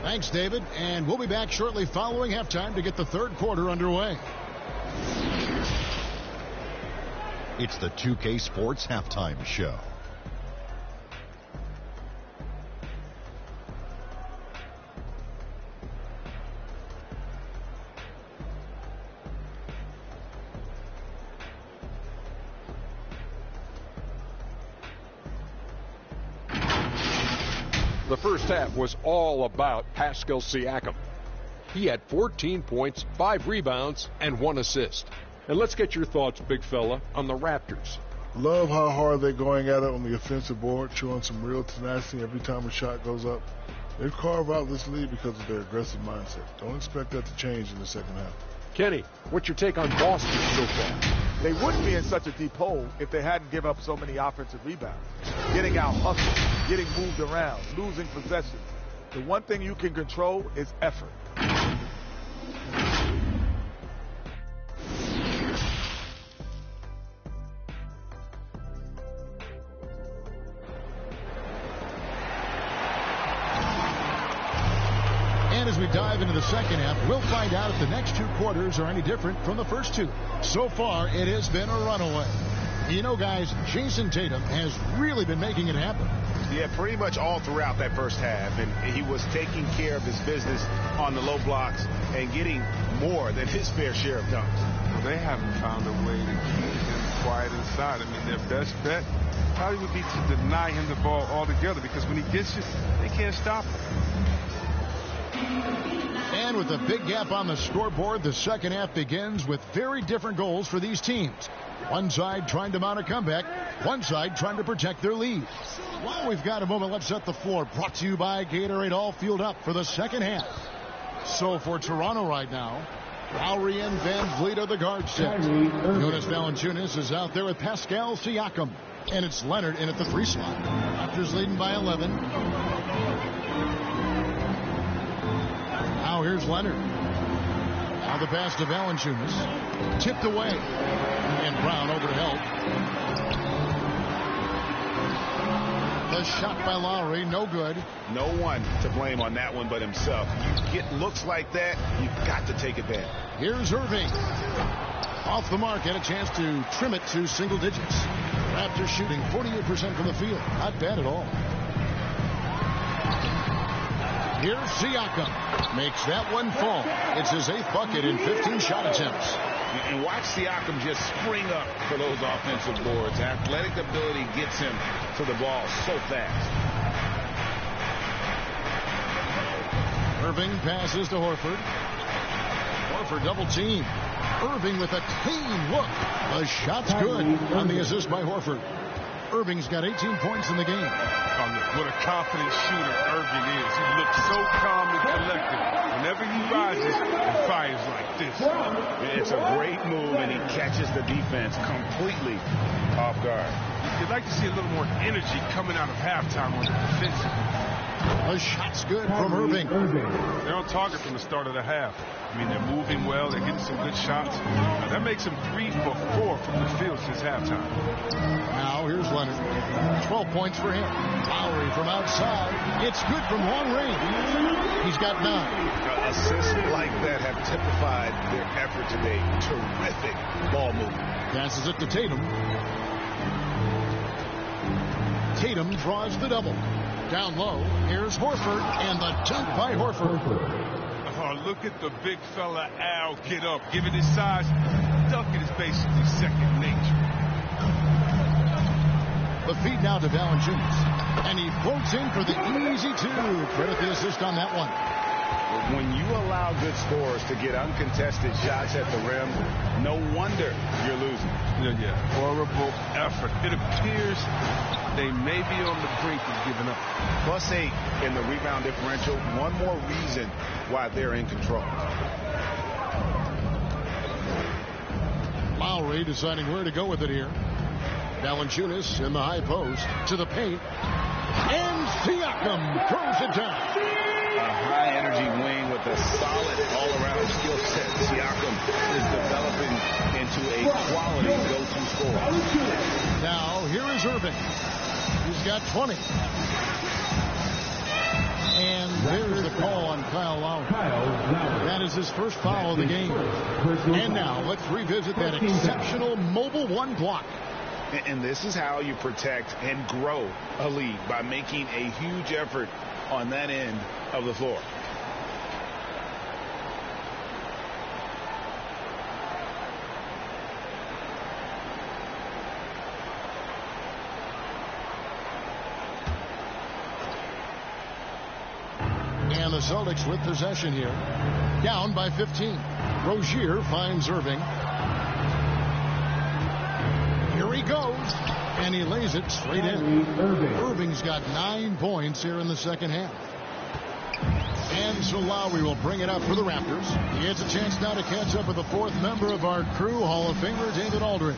Speaker 4: Thanks, David. And we'll be back shortly following halftime to get the third quarter underway.
Speaker 11: It's the 2K Sports Halftime Show.
Speaker 12: The first half was all about Pascal Siakam. He had 14 points, 5 rebounds, and 1 assist. And let's get your thoughts, big fella, on the Raptors.
Speaker 13: Love how hard they're going at it on the offensive board, showing some real tenacity every time a shot goes up. They've carved out this lead because of their aggressive mindset. Don't expect that to change in the second half.
Speaker 12: Kenny, what's your take on Boston so far?
Speaker 14: They wouldn't be in such a deep hole if they hadn't given up so many offensive rebounds. Getting out hustled, getting moved around, losing possession. The one thing you can control is effort.
Speaker 4: As we dive into the second half, we'll find out if the next 2 quarters are any different from the first 2. So far, it has been a runaway. You know, guys, Jason Tatum has really been making it happen.
Speaker 6: Yeah, pretty much all throughout that first half. And he was taking care of his business on the low blocks and getting more than his fair share of dunks.
Speaker 7: Well, they haven't found a way to keep him quiet inside. I mean, their best bet probably would be to deny him the ball altogether, because when he gets it, they can't stop him.
Speaker 4: And with a big gap on the scoreboard, the second half begins with very different goals for these teams. One side trying to mount a comeback, one side trying to protect their lead. While we've got a moment, let's set the floor. Brought to you by Gatorade, all fueled up for the second half. So for Toronto right now, Lowry and Van Vliet are the guard set. Jonas Valanciunas is out there with Pascal Siakam. And it's Leonard in at the 3 slot. Raptors leading by 11. Now here's Leonard. Now the pass to Valanciunas. Tipped away. And Brown over to help. The shot by Lowry, no good.
Speaker 6: No one to blame on that one but himself. You get looks like that, you've got to take advantage.
Speaker 4: Here's Irving. Off the mark, and a chance to trim it to single digits. Raptors shooting 48% from the field. Not bad at all. Here's Siakam. Makes that one fall. It's his 8th bucket in 15 shot attempts.
Speaker 6: And watch Siakam just spring up for those offensive boards. Athletic ability gets him to the ball so fast.
Speaker 4: Irving passes to Horford. Horford double team. Irving with a clean look. The shot's good on the assist by Horford. Irving's got 18 points in the game.
Speaker 7: What a confident shooter Irving is. He looks so calm and collected. Whenever he rises and fires like this.
Speaker 6: It's a great move, and he catches the defense completely off guard.
Speaker 7: You'd like to see a little more energy coming out of halftime on the defensive.
Speaker 4: The shot's good from Irving.
Speaker 7: They're on target from the start of the half. I mean, they're moving well. They're getting some good shots. That makes them 3 for 4 from the field since halftime.
Speaker 4: Now here's Leonard. 12 points for him. Lowry from outside. It's good from long range. He's got 9.
Speaker 6: Assists like that have typified their effort today. Terrific ball movement.
Speaker 4: Passes it to Tatum. Tatum draws the double. Down low, here's Horford, and the dunk by Horford.
Speaker 7: Oh, look at the big fella Al get up. Given his size, dunking is basically second nature.
Speaker 4: The feed now to Valanciunas, and he floats in for the easy two. Credit the assist on that one.
Speaker 6: When you allow good scorers to get uncontested shots at the rim, no wonder you're losing.
Speaker 7: Yeah. Horrible effort. It appears they may be on the brink of giving up.
Speaker 6: +8 in the rebound differential. One more reason why they're in control.
Speaker 4: Lowry deciding where to go with it here. Valanciunas in the high post to the paint. And Siakam throws it down.
Speaker 6: A high-energy wing with a solid all-around skill set. Siakam is developing into a quality go-to scorer.
Speaker 4: Now, here is Irving. He's got 20. And there's the call on Kyle Lowry. That is his first foul of the game. And now, let's revisit that exceptional mobile one block.
Speaker 6: And this is how you protect and grow a lead, by making a huge effort on that end of the floor.
Speaker 4: And the Celtics with possession here. Down by 15. Rozier finds Irving. Here he goes. And he lays it straight in. Irving's got 9 points here in the second half. And so Lowry will bring it up for the Raptors. He gets a chance now to catch up with the fourth member of our crew, Hall of Famer David Aldridge.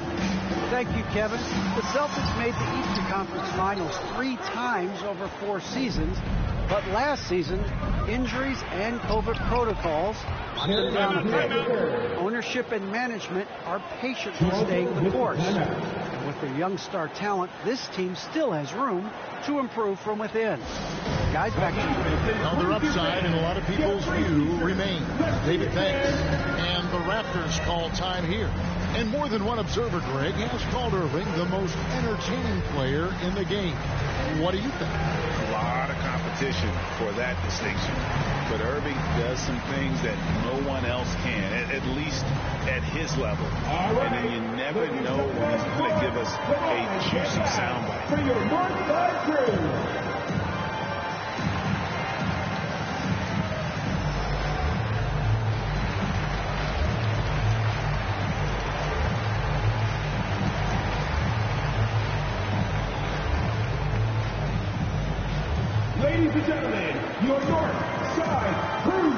Speaker 5: Thank you, Kevin. The Celtics made the Eastern Conference Finals 3 times over 4 seasons. But last season, injuries and COVID protocols knocked them down a bit. Ownership and management are patiently staying the course. And with their young star talent, this team still has room to improve from within. Guys, back to you.
Speaker 4: Another upside in a lot of people's view remains. David, thanks. And the Raptors call time here. And more than one observer, Greg, has called Irving the most entertaining player in the game. What do you think?
Speaker 6: A lot of competition for that distinction. But Irving does some things that no one else can, at least at his level. And then you never know when he's going to give us a juicy soundbite.
Speaker 8: For your North Side crew. Ladies and gentlemen, your North Side crew.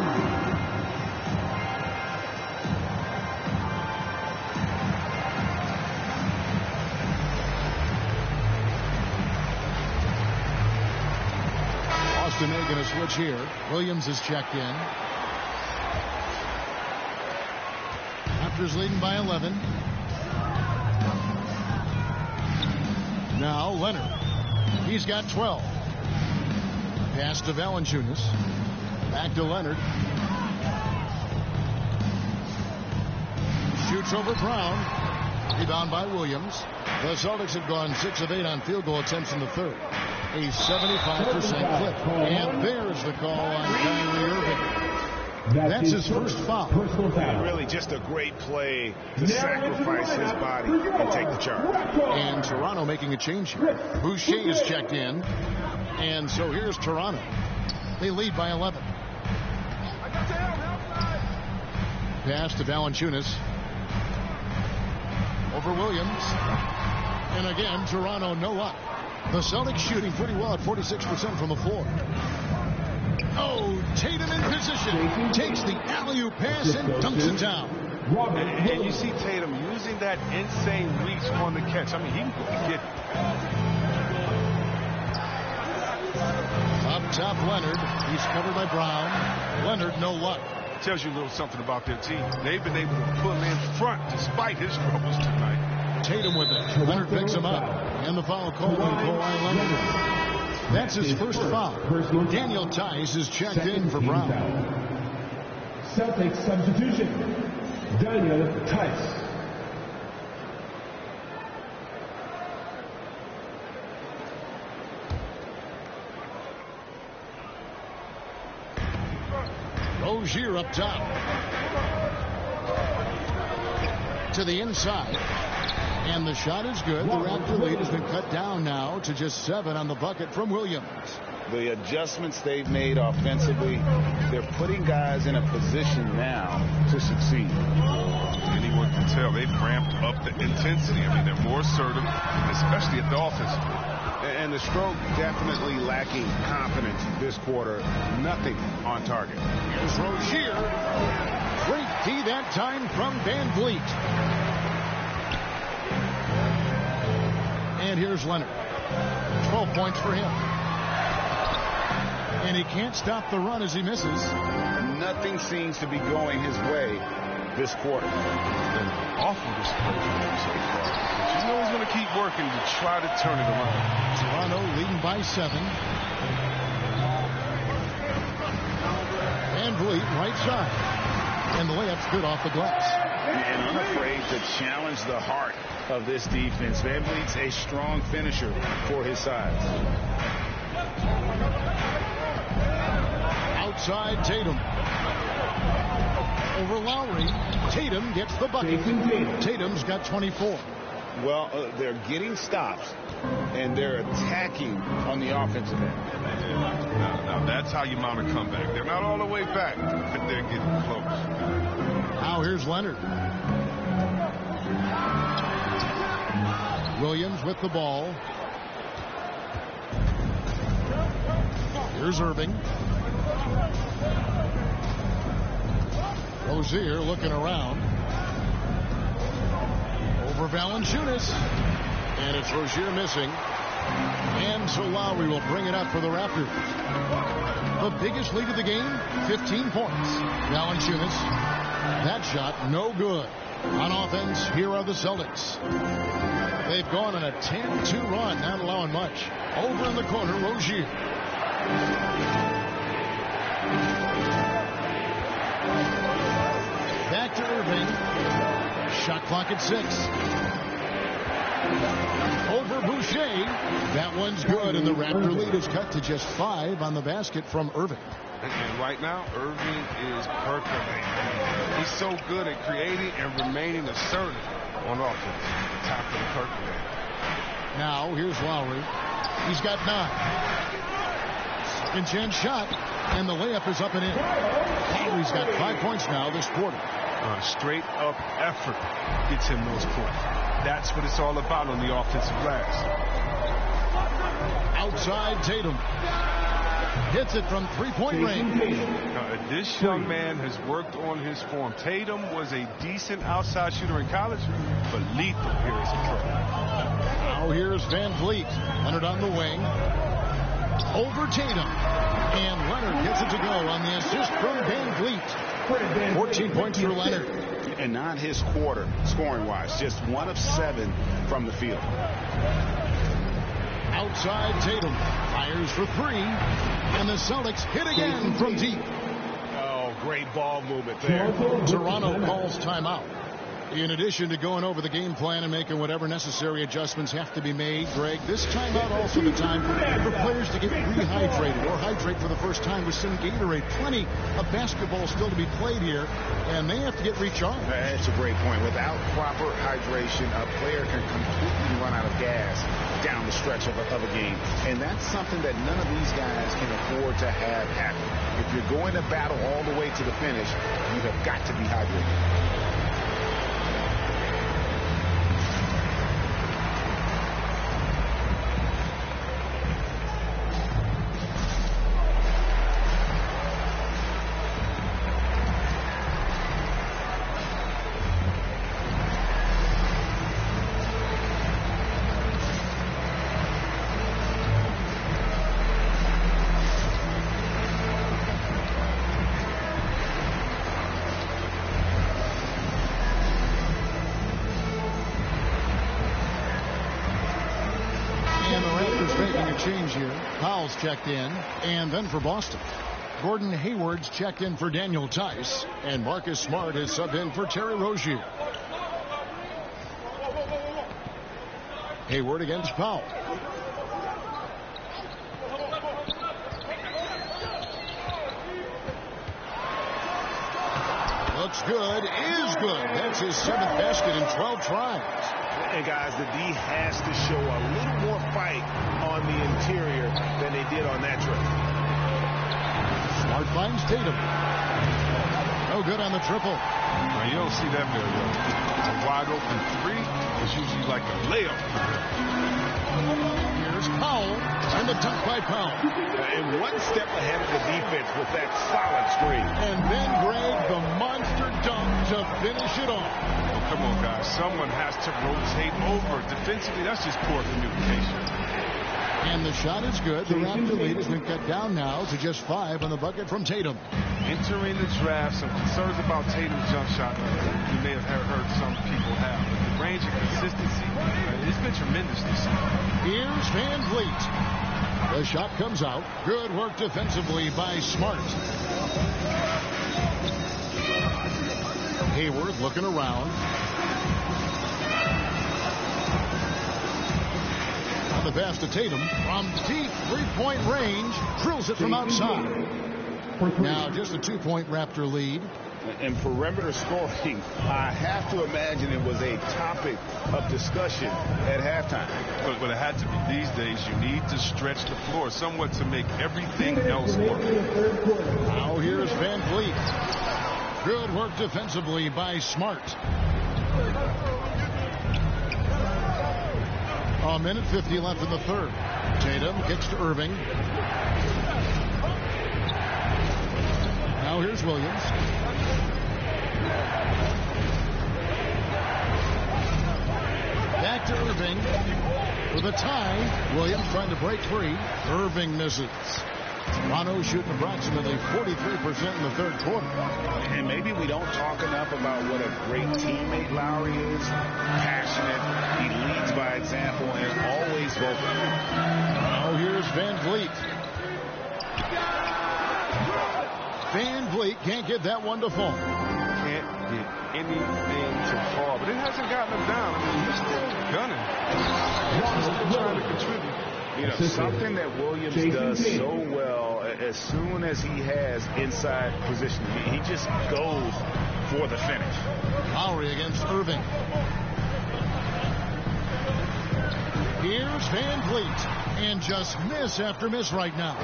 Speaker 4: Boston making a switch here. Williams is checked in. Raptors leading by 11. Now Leonard. He's got 12. Pass to Valanciunas. Back to Leonard. Shoots over Brown. Rebound by Williams. The Celtics have gone 6 of 8 on field goal attempts in the third. A 75% clip. And there's the call on Kyrie Irving. That's his first foul.
Speaker 6: Really just a great play to sacrifice his body and take the charge.
Speaker 4: And Toronto making a change here. Boucher is checked in. And so here's Toronto. They lead by 11. Pass to Valanciunas. Over Williams. And again, Toronto no luck. The Celtics shooting pretty well at 46% from the floor. Oh, Tatum in position. Takes the alley-oop pass and dunks it down.
Speaker 7: And you see Tatum using that insane reach on the catch. I mean, he can go get it.
Speaker 4: Up top, Leonard. He's covered by Brown. Leonard, no luck.
Speaker 7: Tells you a little something about their team. They've been able to pull in front despite his troubles tonight.
Speaker 4: Tatum with it. Leonard picks him up. And the foul call on Kawhi Leonard. That's his first foul. Daniel Tice is checked in for Brown.
Speaker 8: Celtics substitution. Daniel Tice.
Speaker 4: Rozier up top. To the inside. And the shot is good. The Raptor lead has been cut down now to just 7 on the bucket from Williams.
Speaker 6: The adjustments they've made offensively, they're putting guys in a position now to succeed.
Speaker 7: Anyone can tell they've ramped up the intensity. I mean, they're more assertive, especially at the offensive.
Speaker 6: And the stroke definitely lacking confidence this quarter. Nothing on target.
Speaker 4: Here's Rozier. Great D that time from Van Vliet. And here's Leonard. 12 points for him. And he can't stop the run as he misses.
Speaker 6: Nothing seems to be going his way this quarter.
Speaker 7: An awful display from him so far. But you know he's going to keep working to try to turn it around.
Speaker 4: Toronto leading by 7. Van Vliet right side. And the layup's good off the glass.
Speaker 6: And unafraid to challenge the heart of this defense. Van Vliet's a strong finisher for his size.
Speaker 4: Outside Tatum. Over Lowry. Tatum gets the bucket. Tatum's got 24.
Speaker 6: Well, they're getting stops, and they're attacking on the offensive end.
Speaker 7: Now that's how you mount a comeback. They're not all the way back, but they're getting close.
Speaker 4: Now here's Leonard. Williams with the ball. Here's Irving. Rozier looking around. Over Valanciunas. And it's Rozier missing. And so Lowry will bring it up for the Raptors. The biggest lead of the game, 15 points. Valanciunas. That shot, no good. On offense, here are the Celtics. They've gone on a 10-2 run, not allowing much. Over in the corner, Rozier. Back to Irving. Shot clock at 6. Over Boucher. That one's good, and the Raptor lead is cut to just 5 on the basket from Irving.
Speaker 7: And right now, Irving is percolating. He's so good at creating and remaining assertive on offense. Top of the percolator.
Speaker 4: Now, here's Lowry. He's got 9. Second chance shot, and the layup is up and in. Lowry's got 5 points now this quarter.
Speaker 7: Straight up effort gets him those points. That's what it's all about on the offensive glass.
Speaker 4: Outside Tatum. Hits it from three-point range.
Speaker 7: This young man has worked on his form. Tatum was a decent outside shooter in college, but lethal here as a pro.
Speaker 4: Now here's Van Vliet. Leonard on the wing. Over Tatum. And Leonard gets it to go on the assist from Van Vliet. 14 points for Leonard.
Speaker 6: And not his quarter, scoring-wise. Just 1 of 7 from the field.
Speaker 4: Outside Tatum. Fires for 3. And the Celtics hit again from deep.
Speaker 6: Oh, great ball movement there.
Speaker 4: Toronto calls timeout. In addition to going over the game plan and making whatever necessary adjustments have to be made, Greg, this timeout also the time for players to get rehydrated or hydrate for the first time with some Gatorade. Plenty of basketball still to be played here, and they have to get recharged.
Speaker 6: That's a great point. Without proper hydration, a player can completely run out of gas down the stretch of a game. And that's something that none of these guys can afford to have happen. If you're going to battle all the way to the finish, you have got to be hydrated.
Speaker 4: Powell's checked in, and then for Boston, Gordon Hayward's checked in for Daniel Tice, and Marcus Smart is subbed in for Terry Rozier. Hayward against Powell. good, is good. That's his 7th basket in 12 tries.
Speaker 6: And guys, the D has to show a little more fight on the interior than they did on that trip.
Speaker 4: Smart finds Tatum. No good on the triple.
Speaker 7: Now, you don't see that very well. A wide open 3 is usually like a layup.
Speaker 4: Here's Powell, and the dunk by Powell.
Speaker 6: And one step ahead of the defense with that solid screen.
Speaker 4: And then Greg, the monster dunk to finish it off.
Speaker 7: Oh, come on, guys. Someone has to rotate over. Defensively, that's just poor communication.
Speaker 4: And the shot is good. The Raptor lead has been cut down now to just 5 on the bucket from Tatum.
Speaker 7: Entering the draft, some concerns about Tatum's jump shot. You may have heard some people have. But the range and consistency, it's been tremendous this season.
Speaker 4: Here's Van Vliet. The shot comes out. Good work defensively by Smart. Hayward looking around. On the pass to Tatum from deep three-point range. Drills it from outside. Now just a 2-point Raptor lead.
Speaker 6: And perimeter scoring, I have to imagine it was a topic of discussion at halftime.
Speaker 7: But it had to be. These days, you need to stretch the floor somewhat to make everything else work.
Speaker 4: Now here's Van Vliet. Good work defensively by Smart. A minute 50 left in the third. Tatum kicks to Irving. Now here's Williams. Back to Irving with a tie. Williams trying to break free. Irving misses. Toronto shooting approximately 43% in the third quarter.
Speaker 6: And maybe we don't talk enough about what a great teammate Lowry is. Passionate. He leads by example and always vocal.
Speaker 4: Now here's Van Vliet. Van Vliet can't get that one to fall.
Speaker 7: Can't get anything to fall. But it hasn't gotten him down. I mean, he's still gunning. He's still trying to contribute.
Speaker 6: You know, something that Williams does so well, as soon as he has inside position, he just goes for the finish.
Speaker 4: Lowry against Irving. Here's Van Vliet. And just miss after miss right now.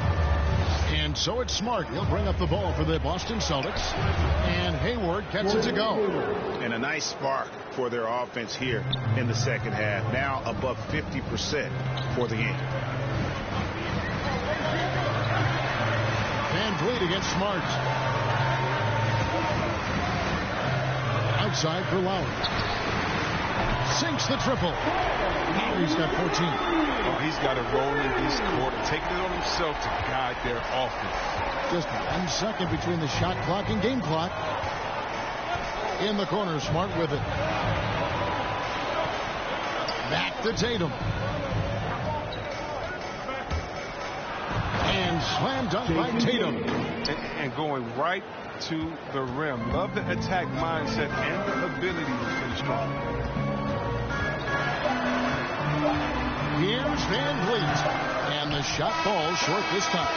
Speaker 4: And so it's Smart. He'll bring up the ball for the Boston Celtics. And Hayward gets it to go.
Speaker 6: And a nice spark for their offense here in the second half. Now above 50% for the game.
Speaker 4: Van Vliet against Smart. Outside for Lowry. Sinks the triple. Lowry's got 14.
Speaker 7: Oh, he's got a role in this quarter, taking it on himself to guide their offense.
Speaker 4: Just 1 second between the shot clock and game clock. In the corner, Smart with it. Back to Tatum. And slam dunk by Tatum.
Speaker 7: And going right to the rim. Love the attack mindset and the ability to finish strong.
Speaker 4: Here's Van Vliet. And the shot falls short this time.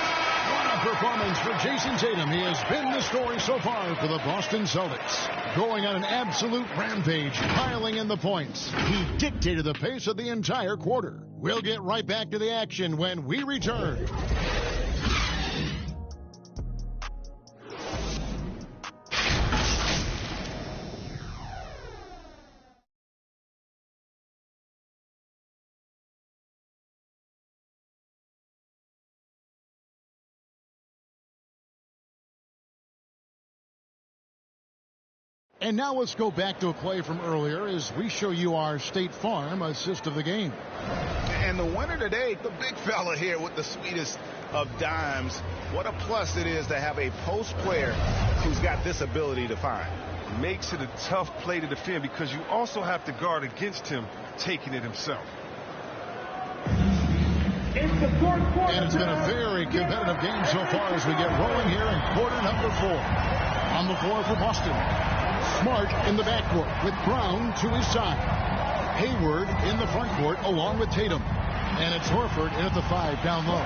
Speaker 4: What a performance for Jason Tatum. He has been the story so far for the Boston Celtics. Going on an absolute rampage, piling in the points. He dictated the pace of the entire quarter. We'll get right back to the action when we return. And now let's go back to a play from earlier as we show you our State Farm assist of the game.
Speaker 6: And the winner today, the big fella here with the sweetest of dimes. What a plus it is to have a post player who's got this ability to find.
Speaker 7: Makes it a tough play to defend because you also have to guard against him taking it himself.
Speaker 4: And it's been a very competitive game so far as we get rolling here in quarter number 4. On the floor for Boston. Smart in the backcourt with Brown to his side. Hayward in the front court along with Tatum. And it's Horford in at the 5 down low.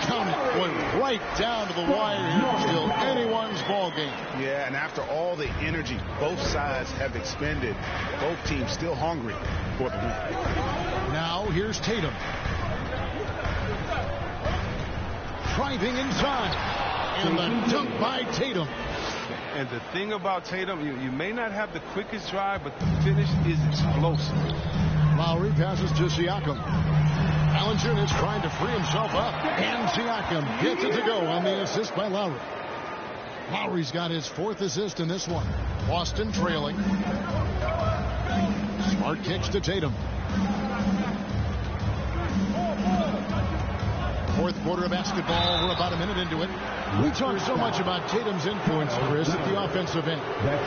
Speaker 4: Count it. Went right down to the wire here. Still anyone's ball game.
Speaker 6: Yeah, and after all the energy both sides have expended, both teams still hungry for the win.
Speaker 4: Now here's Tatum. Driving inside. And the dunk by Tatum.
Speaker 7: And the thing about Tatum, you may not have the quickest drive, but the finish is explosive.
Speaker 4: Lowry passes to Siakam. Valanciunas trying to free himself up. And Siakam gets it to go on the assist by Lowry. Lowry's got his 4th assist in this one. Boston trailing. Smart kicks to Tatum. 4th quarter of basketball. We're about a minute into it. We talk so much about Tatum's influence, Chris, at the offensive end.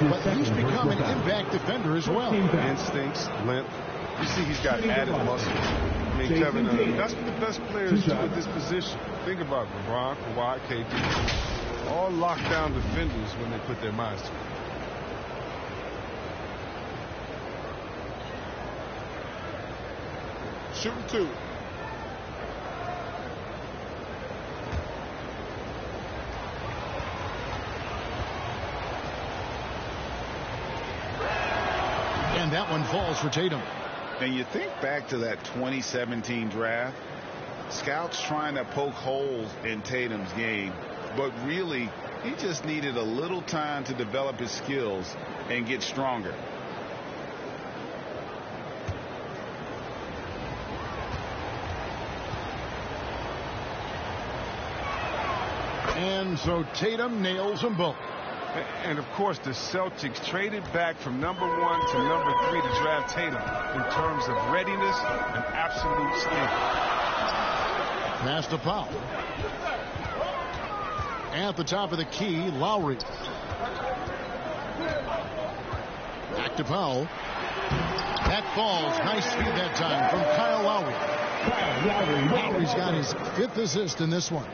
Speaker 4: But he's become an impact defender as well.
Speaker 7: Instincts, length. You see he's got added muscle. I mean, Kevin, that's what the best players do at this position. Think about LeBron, Kawhi, KD. All lockdown defenders when they put their minds to it.
Speaker 14: Shooting 2.
Speaker 4: And that one falls for Tatum.
Speaker 6: And you think back to that 2017 draft, scouts trying to poke holes in Tatum's game, but really he just needed a little time to develop his skills and get stronger.
Speaker 4: And so Tatum nails them both.
Speaker 7: And, of course, the Celtics traded back from number 1 to number 3 to draft Tatum in terms of readiness and absolute skill.
Speaker 4: Pass to Powell. At the top of the key, Lowry. Back to Powell. That falls. Nice speed that time from Kyle Lowry. Lowry's got his 5th assist in this one.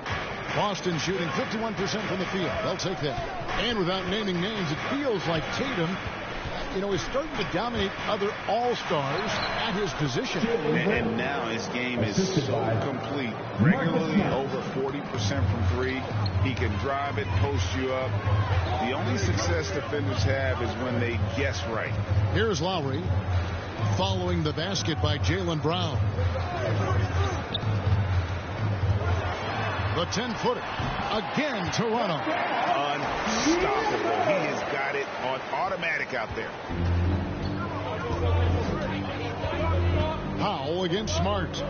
Speaker 4: Boston shooting 51% from the field. They'll take that. And without naming names, it feels like Tatum, is starting to dominate other all-stars at his position.
Speaker 6: And now his game is so complete. Regularly over 40% from 3. He can drive it, post you up. The only success defenders have is when they guess right.
Speaker 4: Here's Lowry following the basket by Jaylen Brown. The 10-footer. Again, Toronto.
Speaker 6: Unstoppable. He has got it on automatic out there.
Speaker 4: Powell against Smart.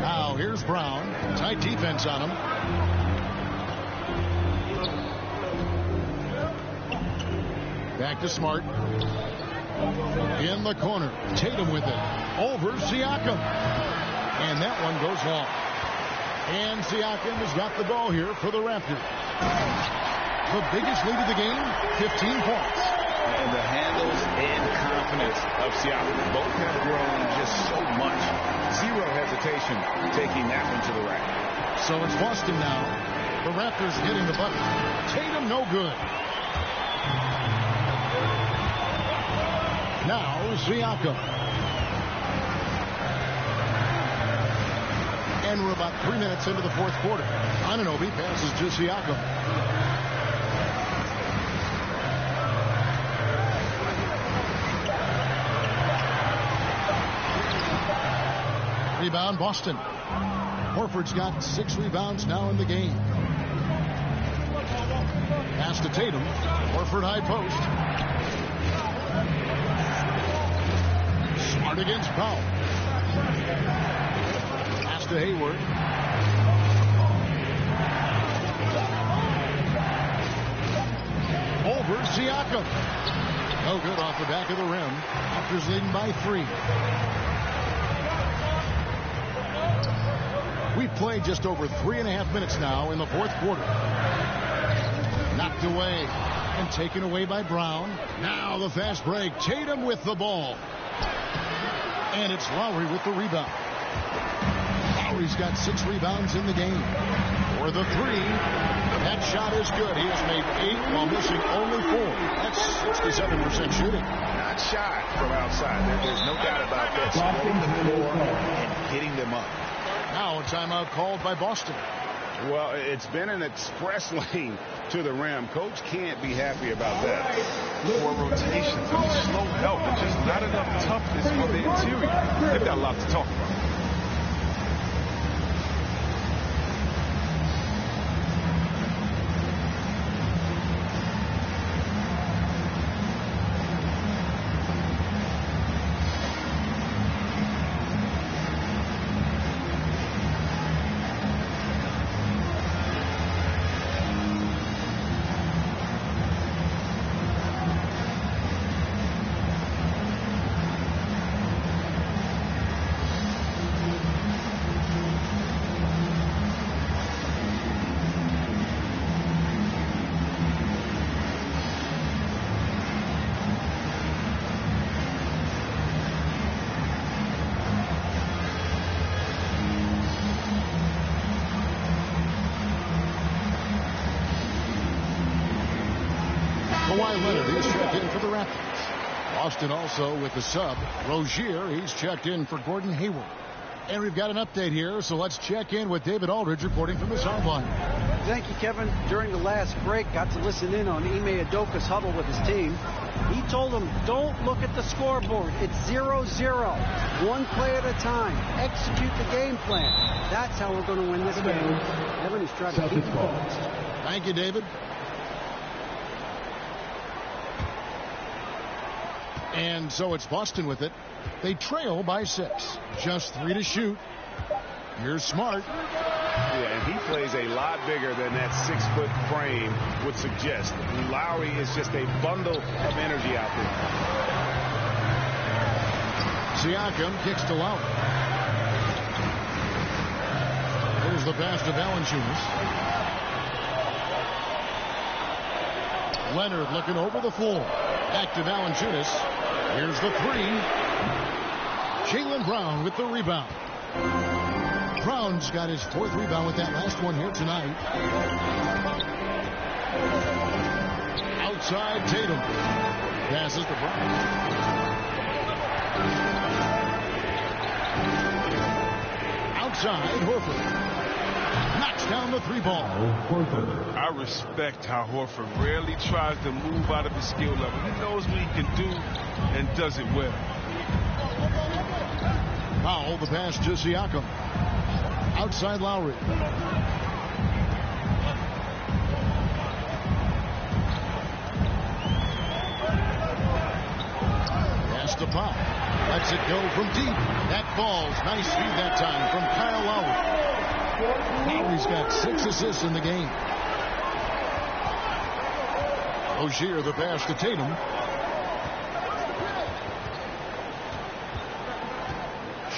Speaker 4: Now here's Brown. Tight defense on him. Back to Smart. In the corner. Tatum with it. Over Siakam. And that one goes long. And Siakam has got the ball here for the Raptors. The biggest lead of the game, 15 points.
Speaker 6: And the handles and confidence of Siakam both have grown just so much. Zero hesitation taking that one to the rack.
Speaker 4: So it's Boston now. The Raptors getting the bucket. Tatum no good. Now Siakam. And we're about 3 minutes into the 4th quarter. Anunoby passes to Siakam. Rebound Boston. Horford's got 6 rebounds now in the game. Pass to Tatum. Horford high post. Smart against Powell. To Hayward. Over Siakam. No good off the back of the rim. Raptors leading by 3. We've played just over 3.5 minutes now in the 4th quarter. Knocked away and taken away by Brown. Now the fast break. Tatum with the ball. And it's Lowry with the rebound. Lowry's got 6 rebounds in the game. For the 3. That shot is good. He has made 8 while missing only 4. That's 67% shooting.
Speaker 6: Not shy from outside. There's no doubt about that. Spreading the floor and hitting them up.
Speaker 4: Now a timeout called by Boston.
Speaker 6: Well, it's been an express lane to the rim. Coach can't be happy about that.
Speaker 7: 4 rotations. I mean, slow help. There's just not enough toughness on the interior. They've got a lot to talk about.
Speaker 4: Leonard is checked in for the Raptors. Boston also with the sub. Rozier, he's checked in for Gordon Hayward. And we've got an update here, so let's check in with David Aldridge reporting from the sideline.
Speaker 5: Thank you, Kevin. During the last break, got to listen in on Ime Udoka's huddle with his team. He told them, don't look at the scoreboard. It's 0-0. One play at a time. Execute the game plan. That's how we're going to win this game. Kevin, he's trying to keep the ball.
Speaker 4: Thank you, David. And so it's Boston with it. They trail by 6. Just 3 to shoot. Here's Smart.
Speaker 6: Yeah, and he plays a lot bigger than that 6-foot frame would suggest. Lowry is just a bundle of energy out there.
Speaker 4: Siakam kicks to Lowry. Here's the pass to Valanciunas. Leonard looking over the floor. Back to Valanciunas. Here's the 3. Jaylen Brown with the rebound. Brown's got his 4th rebound with that last one here tonight. Outside Tatum. Passes to Brown. Outside Horford. Knocks down the 3-ball.
Speaker 7: I respect how Horford rarely tries to move out of his skill level. He knows what he can do and does it well.
Speaker 4: Foul, the pass to Siakam. Outside Lowry. Pass to Pop. Lets it go from deep. That falls. Nice feed that time from Kyle Lowry. Lowry's got 6 assists in the game. Rozier the pass to Tatum.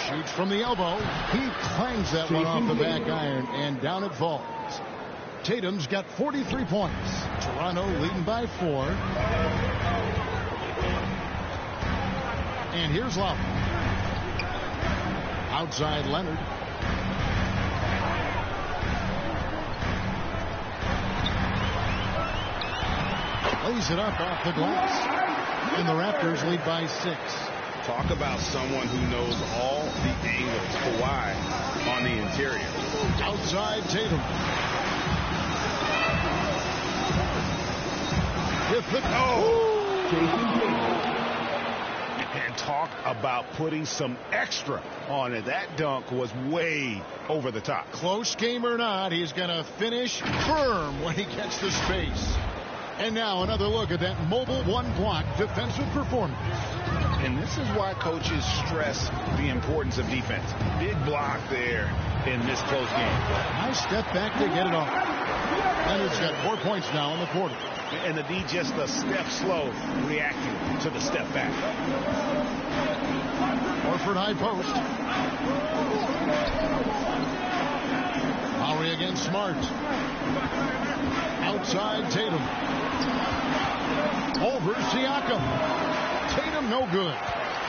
Speaker 4: Shoots from the elbow. He clangs that one off the back iron, and down it falls. Tatum's got 43 points. Toronto leading by 4. And here's Lowry. Outside Leonard. Lays it up off the glass. And the Raptors lead by 6.
Speaker 6: Talk about someone who knows all the angles. Kawhi on the interior.
Speaker 4: Outside Tatum.
Speaker 6: And talk about putting some extra on it. That dunk was way over the top.
Speaker 4: Close game or not, he's going to finish firm when he gets the space. And now another look at that mobile one-block defensive performance.
Speaker 6: And this is why coaches stress the importance of defense. Big block there in this close game.
Speaker 4: Nice step back to get it off. Leonard's got 4 points now in the quarter.
Speaker 6: And the D just a step slow reacting to the step back.
Speaker 4: Horford high post. Lowry against Smart. Outside Tatum. Over Siakam. Tatum no good.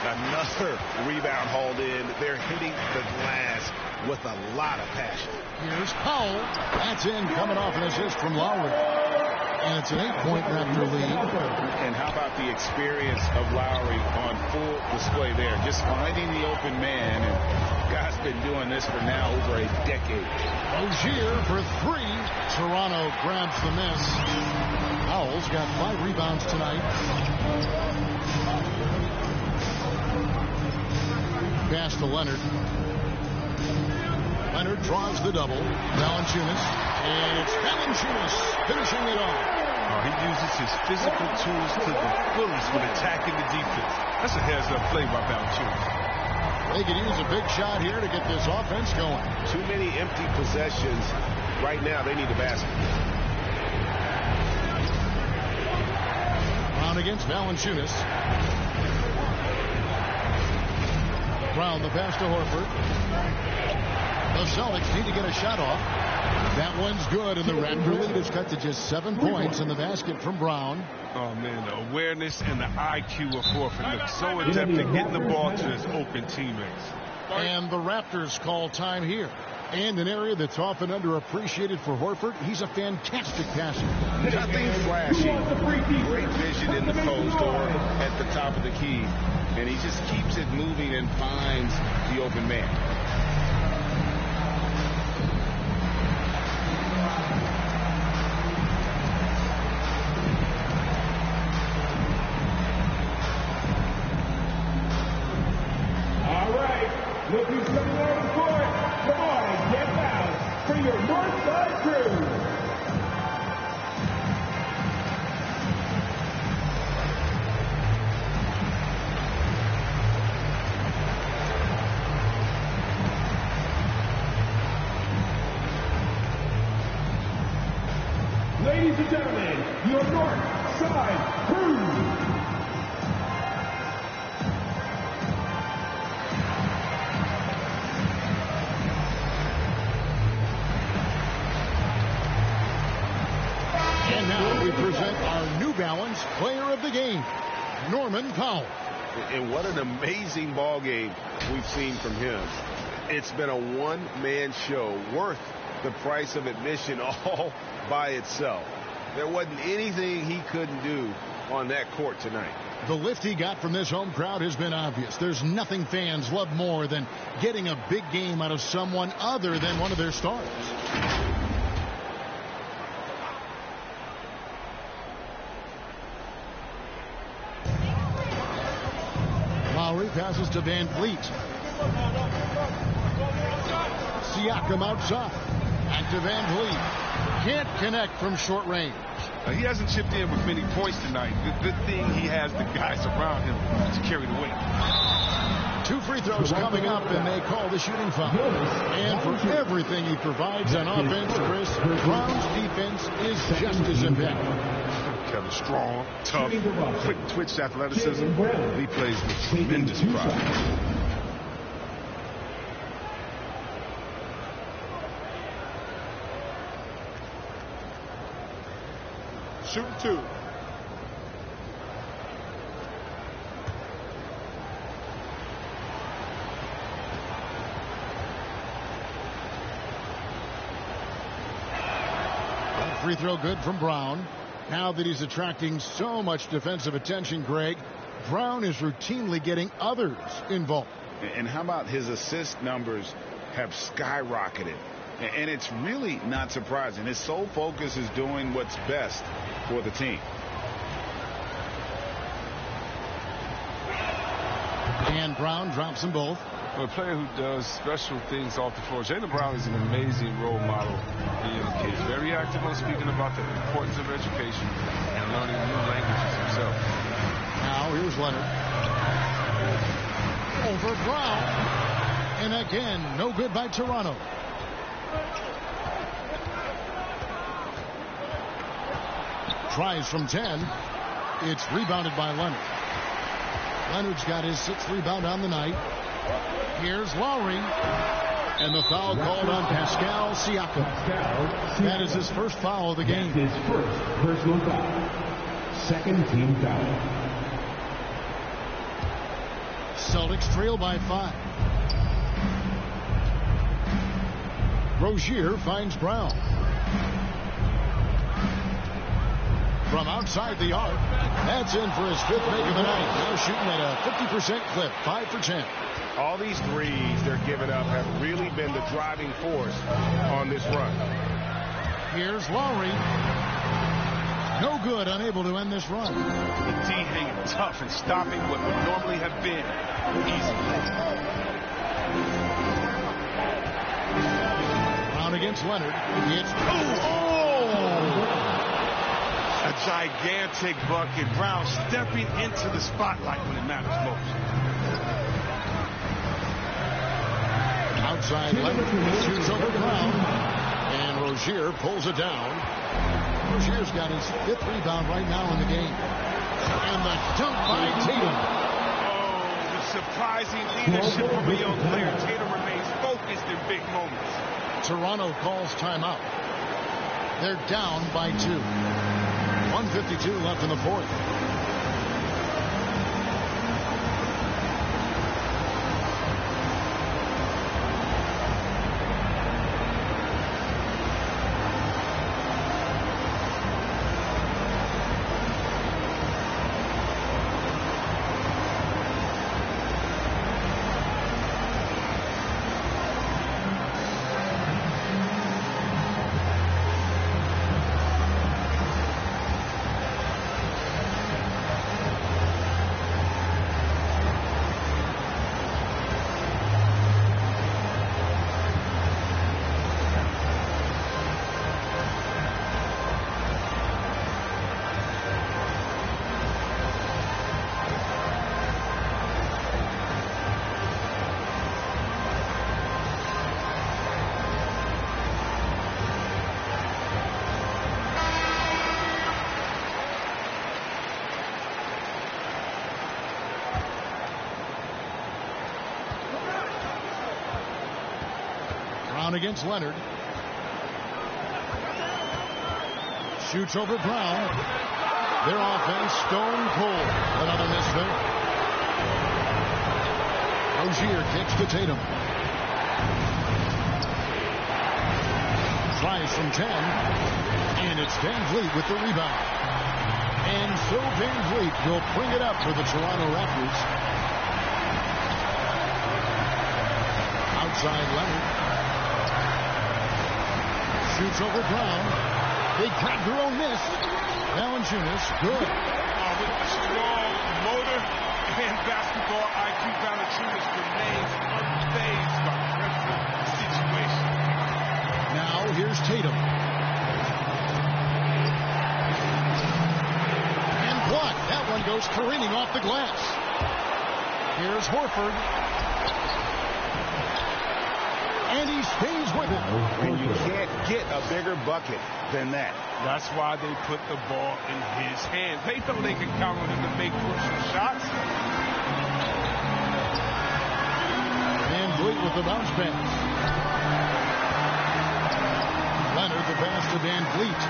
Speaker 6: Another rebound hauled in. They're hitting the glass with a lot of passion.
Speaker 4: Here's Powell. That's in, coming off an assist from Lowry. And it's an 8-point Raptor lead.
Speaker 6: And how about the experience of Lowry on full display there? Just finding the open man. And guy's been doing this for now over a decade.
Speaker 4: Rozier for three. Toronto grabs the miss. Howell's got 5 rebounds tonight. Pass to Leonard. Leonard draws the double. Valanciunas. And it's Valanciunas finishing it off.
Speaker 7: He uses his physical tools to the fullest when attacking the defense. That's a heads-up play by Valanciunas.
Speaker 4: They could use a big shot here to get this offense going.
Speaker 6: Too many empty possessions. Right now, they need a basket.
Speaker 4: Brown against Valanciunas. Brown the pass to Horford. The Celtics need to get a shot off. That one's good, and the Raptor lead is cut to just 7 points in the basket from Brown.
Speaker 7: Oh, man, the awareness and the IQ of Horford look so adept at getting the ball to his open teammates.
Speaker 4: And the Raptors call time here. And an area that's often underappreciated for Horford, he's a fantastic passer.
Speaker 6: Nothing flashy. Great vision in the post or at the top of the key. And he just keeps it moving and finds the open man.
Speaker 8: Look who's coming on the court. Come on and get out for your Northside crew. Ladies and gentlemen, your Northside crew.
Speaker 4: And now we present our New Balance Player of the Game, Norman Powell.
Speaker 6: And what an amazing ball game we've seen from him. It's been a one-man show worth the price of admission all by itself. There wasn't anything he couldn't do on that court tonight.
Speaker 4: The lift he got from this home crowd has been obvious. There's nothing fans love more than getting a big game out of someone other than one of their stars. Lowry passes to Van Vliet. Siakam outside. Back to Van Vliet. Can't connect from short range.
Speaker 7: He hasn't chipped in with many points tonight. The good thing he has the guys around him to carry the weight.
Speaker 4: 2 free throws coming up, and they call the shooting foul. And for everything he provides on offense, Chris, Brown's defense is just as impeccable.
Speaker 7: Kevin strong, tough, quick twitch athleticism. He plays with tremendous pride.
Speaker 14: Shooting 2.
Speaker 4: Free throw good from Brown. Now that he's attracting so much defensive attention, Greg, Brown is routinely getting others involved.
Speaker 6: And how about his assist numbers have skyrocketed? And it's really not surprising. His sole focus is doing what's best for the team.
Speaker 4: And Brown drops them both.
Speaker 7: A player who does special things off the floor. Jaylen Brown is an amazing role model. He is very active on speaking about the importance of education and learning new languages himself.
Speaker 4: Now here's Leonard. Over Brown. And again, no good by Toronto. Tries from 10. It's rebounded by Leonard. Leonard's got his 6th rebound on the night. Here's Lowry. And the foul called on Pascal Siakam. That is his first foul of the game.
Speaker 8: His first personal foul. 2nd team foul.
Speaker 4: Celtics trail by 5. Rozier finds Brown. From outside the arc. That's in for his 5th make of the night. Now shooting at a 50% clip. 5 for 10.
Speaker 15: All these threes they're giving up have really been the driving force on this run.
Speaker 4: Here's Lowry. No good, unable to end this run.
Speaker 7: The D hanging tough and stopping what would normally have been easy.
Speaker 4: Brown against Leonard. It's
Speaker 7: A gigantic bucket. Brown stepping into the spotlight when it matters most.
Speaker 4: Outside Leonard shoots over Brown. And Rozier pulls it down. Rozier's got his 5th rebound right now in the game. And the dunk by Tatum.
Speaker 7: Oh, the surprising leadership from a young player. Tatum remains focused in big moments.
Speaker 4: Toronto calls timeout. They're down by 2. 1:52 left in the 4th. Against Leonard. Shoots over Brown. Their offense stone cold. Another misfit. Rozier kicks to Tatum. Tries from 10. And it's Van Vliet with the rebound. And so Van Vliet will bring it up for the Toronto Raptors. Outside Leonard. Shoots over Brown. They got their own miss. Valanciunas, good.
Speaker 7: With a strong motor and basketball IQ, Valanciunas remains unfazed by the pressure situation.
Speaker 4: Now here's Tatum. And blocked. That one goes careening off the glass. Here's Horford. And he stays with it.
Speaker 6: And you can't get a bigger bucket than that.
Speaker 7: That's why they put the ball in his hands. They know they can count on him to make crucial shots.
Speaker 4: Van Vliet with the bounce pass. Leonard the pass to Van Vliet.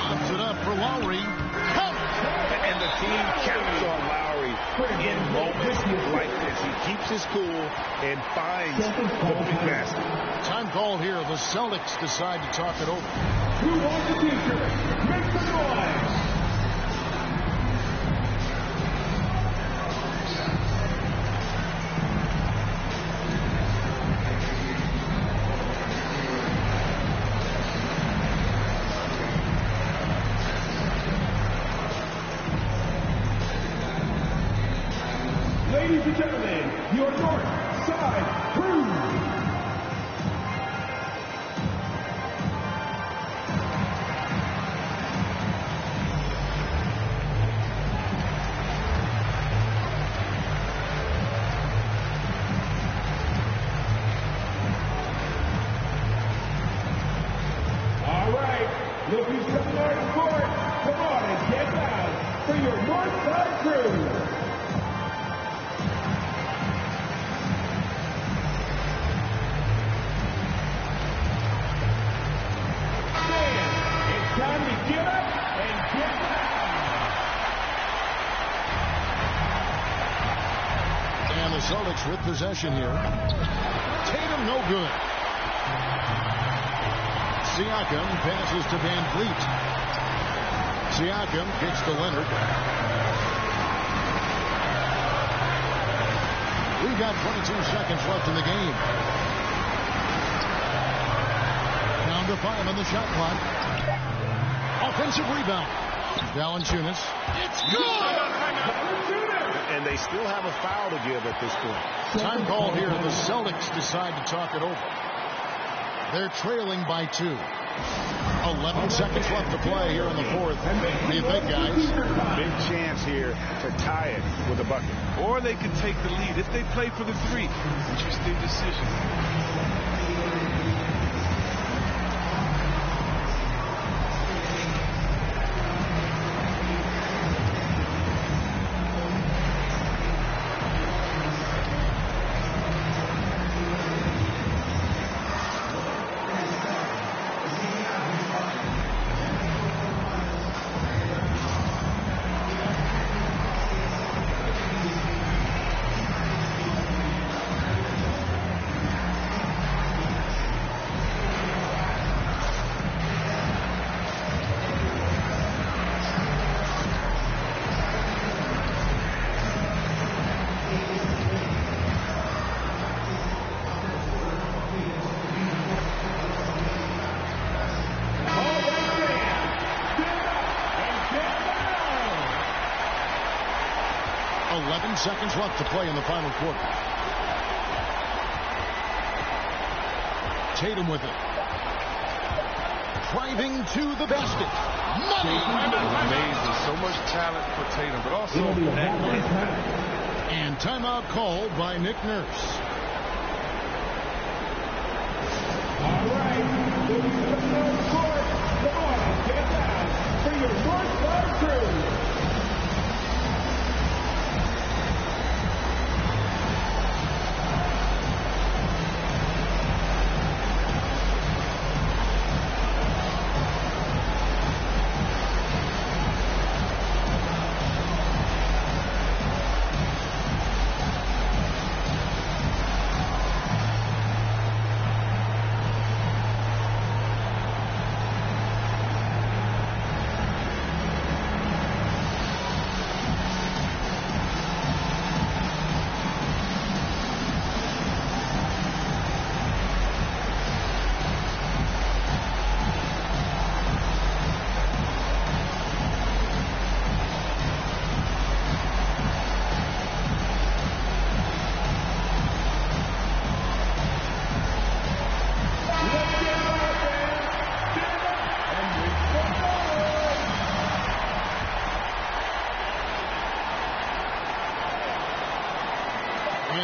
Speaker 4: Pops it up for Lowry.
Speaker 6: And the team counts on Lowry in moments like this. He keeps his cool and finds the big basket.
Speaker 4: Time called here. The Celtics decide to talk it over.
Speaker 8: Who wants the t-shirt? Make some noise! Ladies and gentlemen, your North Side Crew. All right, look who's coming out of court. Come on and get down for your North Side Crew. Time to get up and get down.
Speaker 4: And the Celtics with possession here. Tatum no good. Siakam passes to Van Vliet. Siakam kicks to Leonard. We've got 22 seconds left in the game. Down to 5 on the shot clock. Offensive rebound. Valanciunas. It's good!
Speaker 15: And they still have a foul to give at this point.
Speaker 4: Time called here. The Celtics decide to talk it over. They're trailing by 2. 11 seconds left to play here in the fourth. What do you think, guys?
Speaker 6: Big chance here to tie it with a bucket.
Speaker 7: Or they can take the lead if they play for the 3. Interesting decision.
Speaker 4: Seconds left to play in the final quarter. Tatum with it. Driving to the basket. Money!
Speaker 7: Amazing. So much talent for Tatum, but also that impact.
Speaker 4: And timeout called by Nick Nurse.
Speaker 8: All right. Come on, get down for your North Star Crew.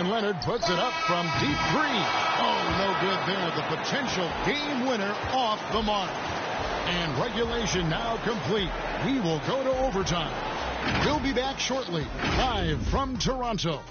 Speaker 4: Leonard puts it up from deep 3. Oh, no good there. The potential game winner off the mark. And regulation now complete. We will go to overtime. We'll be back shortly, live from Toronto.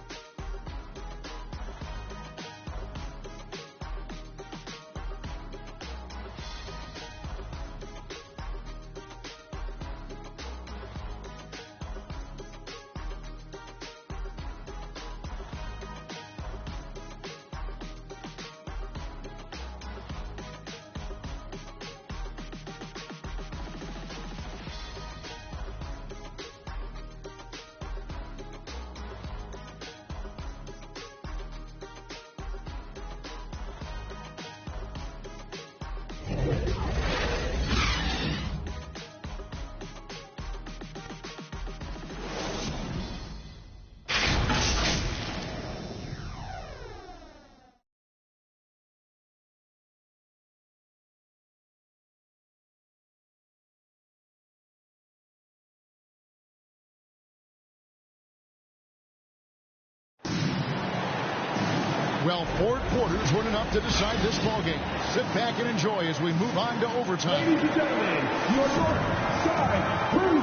Speaker 4: Well, 4 quarters weren't enough to decide this ballgame. Sit back and enjoy as we move on to overtime.
Speaker 8: Ladies and gentlemen, your North Side Crew.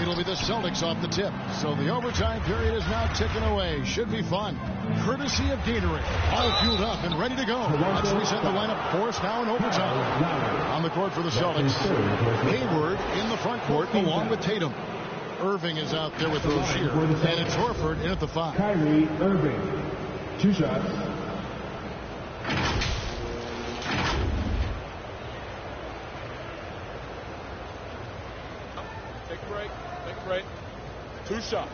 Speaker 4: It'll be the Celtics off the tip. So the overtime period is now ticking away. Should be fun. Courtesy of Gatorade. All fueled up and ready to go. Let's reset the lineup for us now in overtime. On the court for the Celtics, Hayward in the front court along with Tatum. Irving is out there with Rozier, and it's Horford in at the 5.
Speaker 8: Kyrie Irving, 2 shots.
Speaker 12: Take a break. Take a break.
Speaker 15: 2 shots.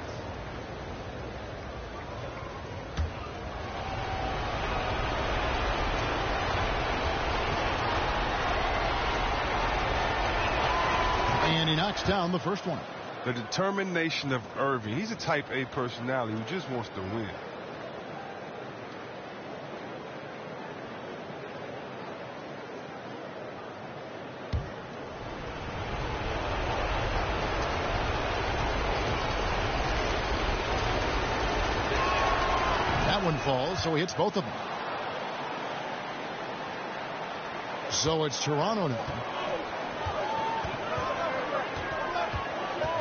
Speaker 4: And he knocks down the first one.
Speaker 7: The determination of Irving. He's a type A personality who just wants to win.
Speaker 4: That one falls, so he hits both of them. So it's Toronto now.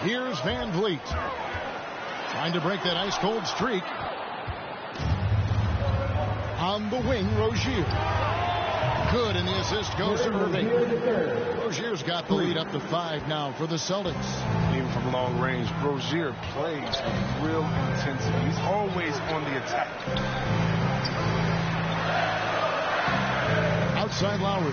Speaker 4: Here's Van Vliet. Trying to break that ice-cold streak. On the wing, Rozier. Good, and the assist goes to Irving. Rozier's got the lead up to 5 now for the Celtics.
Speaker 7: Even from long range, Rozier plays with real intensity. He's always on the attack.
Speaker 4: Outside Lowry.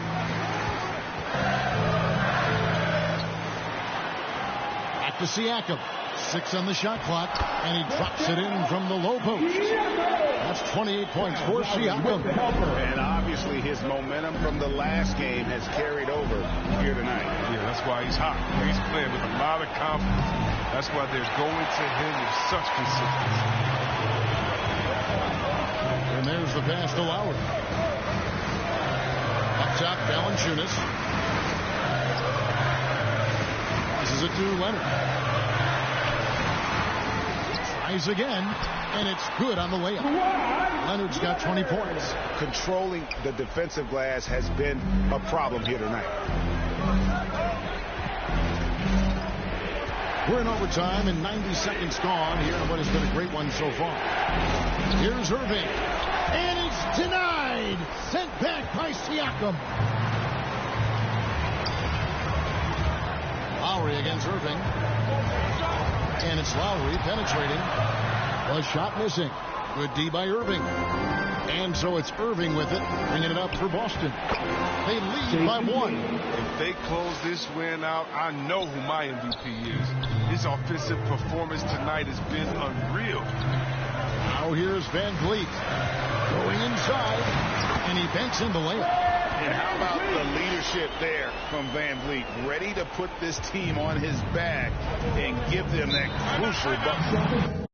Speaker 4: Back to Siakam. 6 on the shot clock, and he drops it in from the low post. That's 28 points for Siakam.
Speaker 6: And obviously his momentum from the last game has carried over here tonight.
Speaker 7: Yeah, that's why he's hot. He's playing with a lot of confidence. That's why they're going to him with such consistency.
Speaker 4: And there's the pass to Lowry. Up top, Valanciunas. Passes it to Leonard. Tries again, and it's good on the layup. Leonard's got 20 points.
Speaker 6: Controlling the defensive glass has been a problem here tonight.
Speaker 4: We're in overtime, and 90 seconds gone here in what has been a great one so far. Here's Irving, and it's denied. Sent back by Siakam. Lowry against Irving. And it's Lowry penetrating. A shot missing. Good D by Irving. And so it's Irving with it, bringing it up for Boston. They lead by 1.
Speaker 7: If they close this win out, I know who my MVP is. His offensive performance tonight has been unreal.
Speaker 4: Now here's Van Vliet. Going inside, and he banks in the layup.
Speaker 6: And how about the leadership there from Van Vliet, ready to put this team on his back and give them that crucial bucket.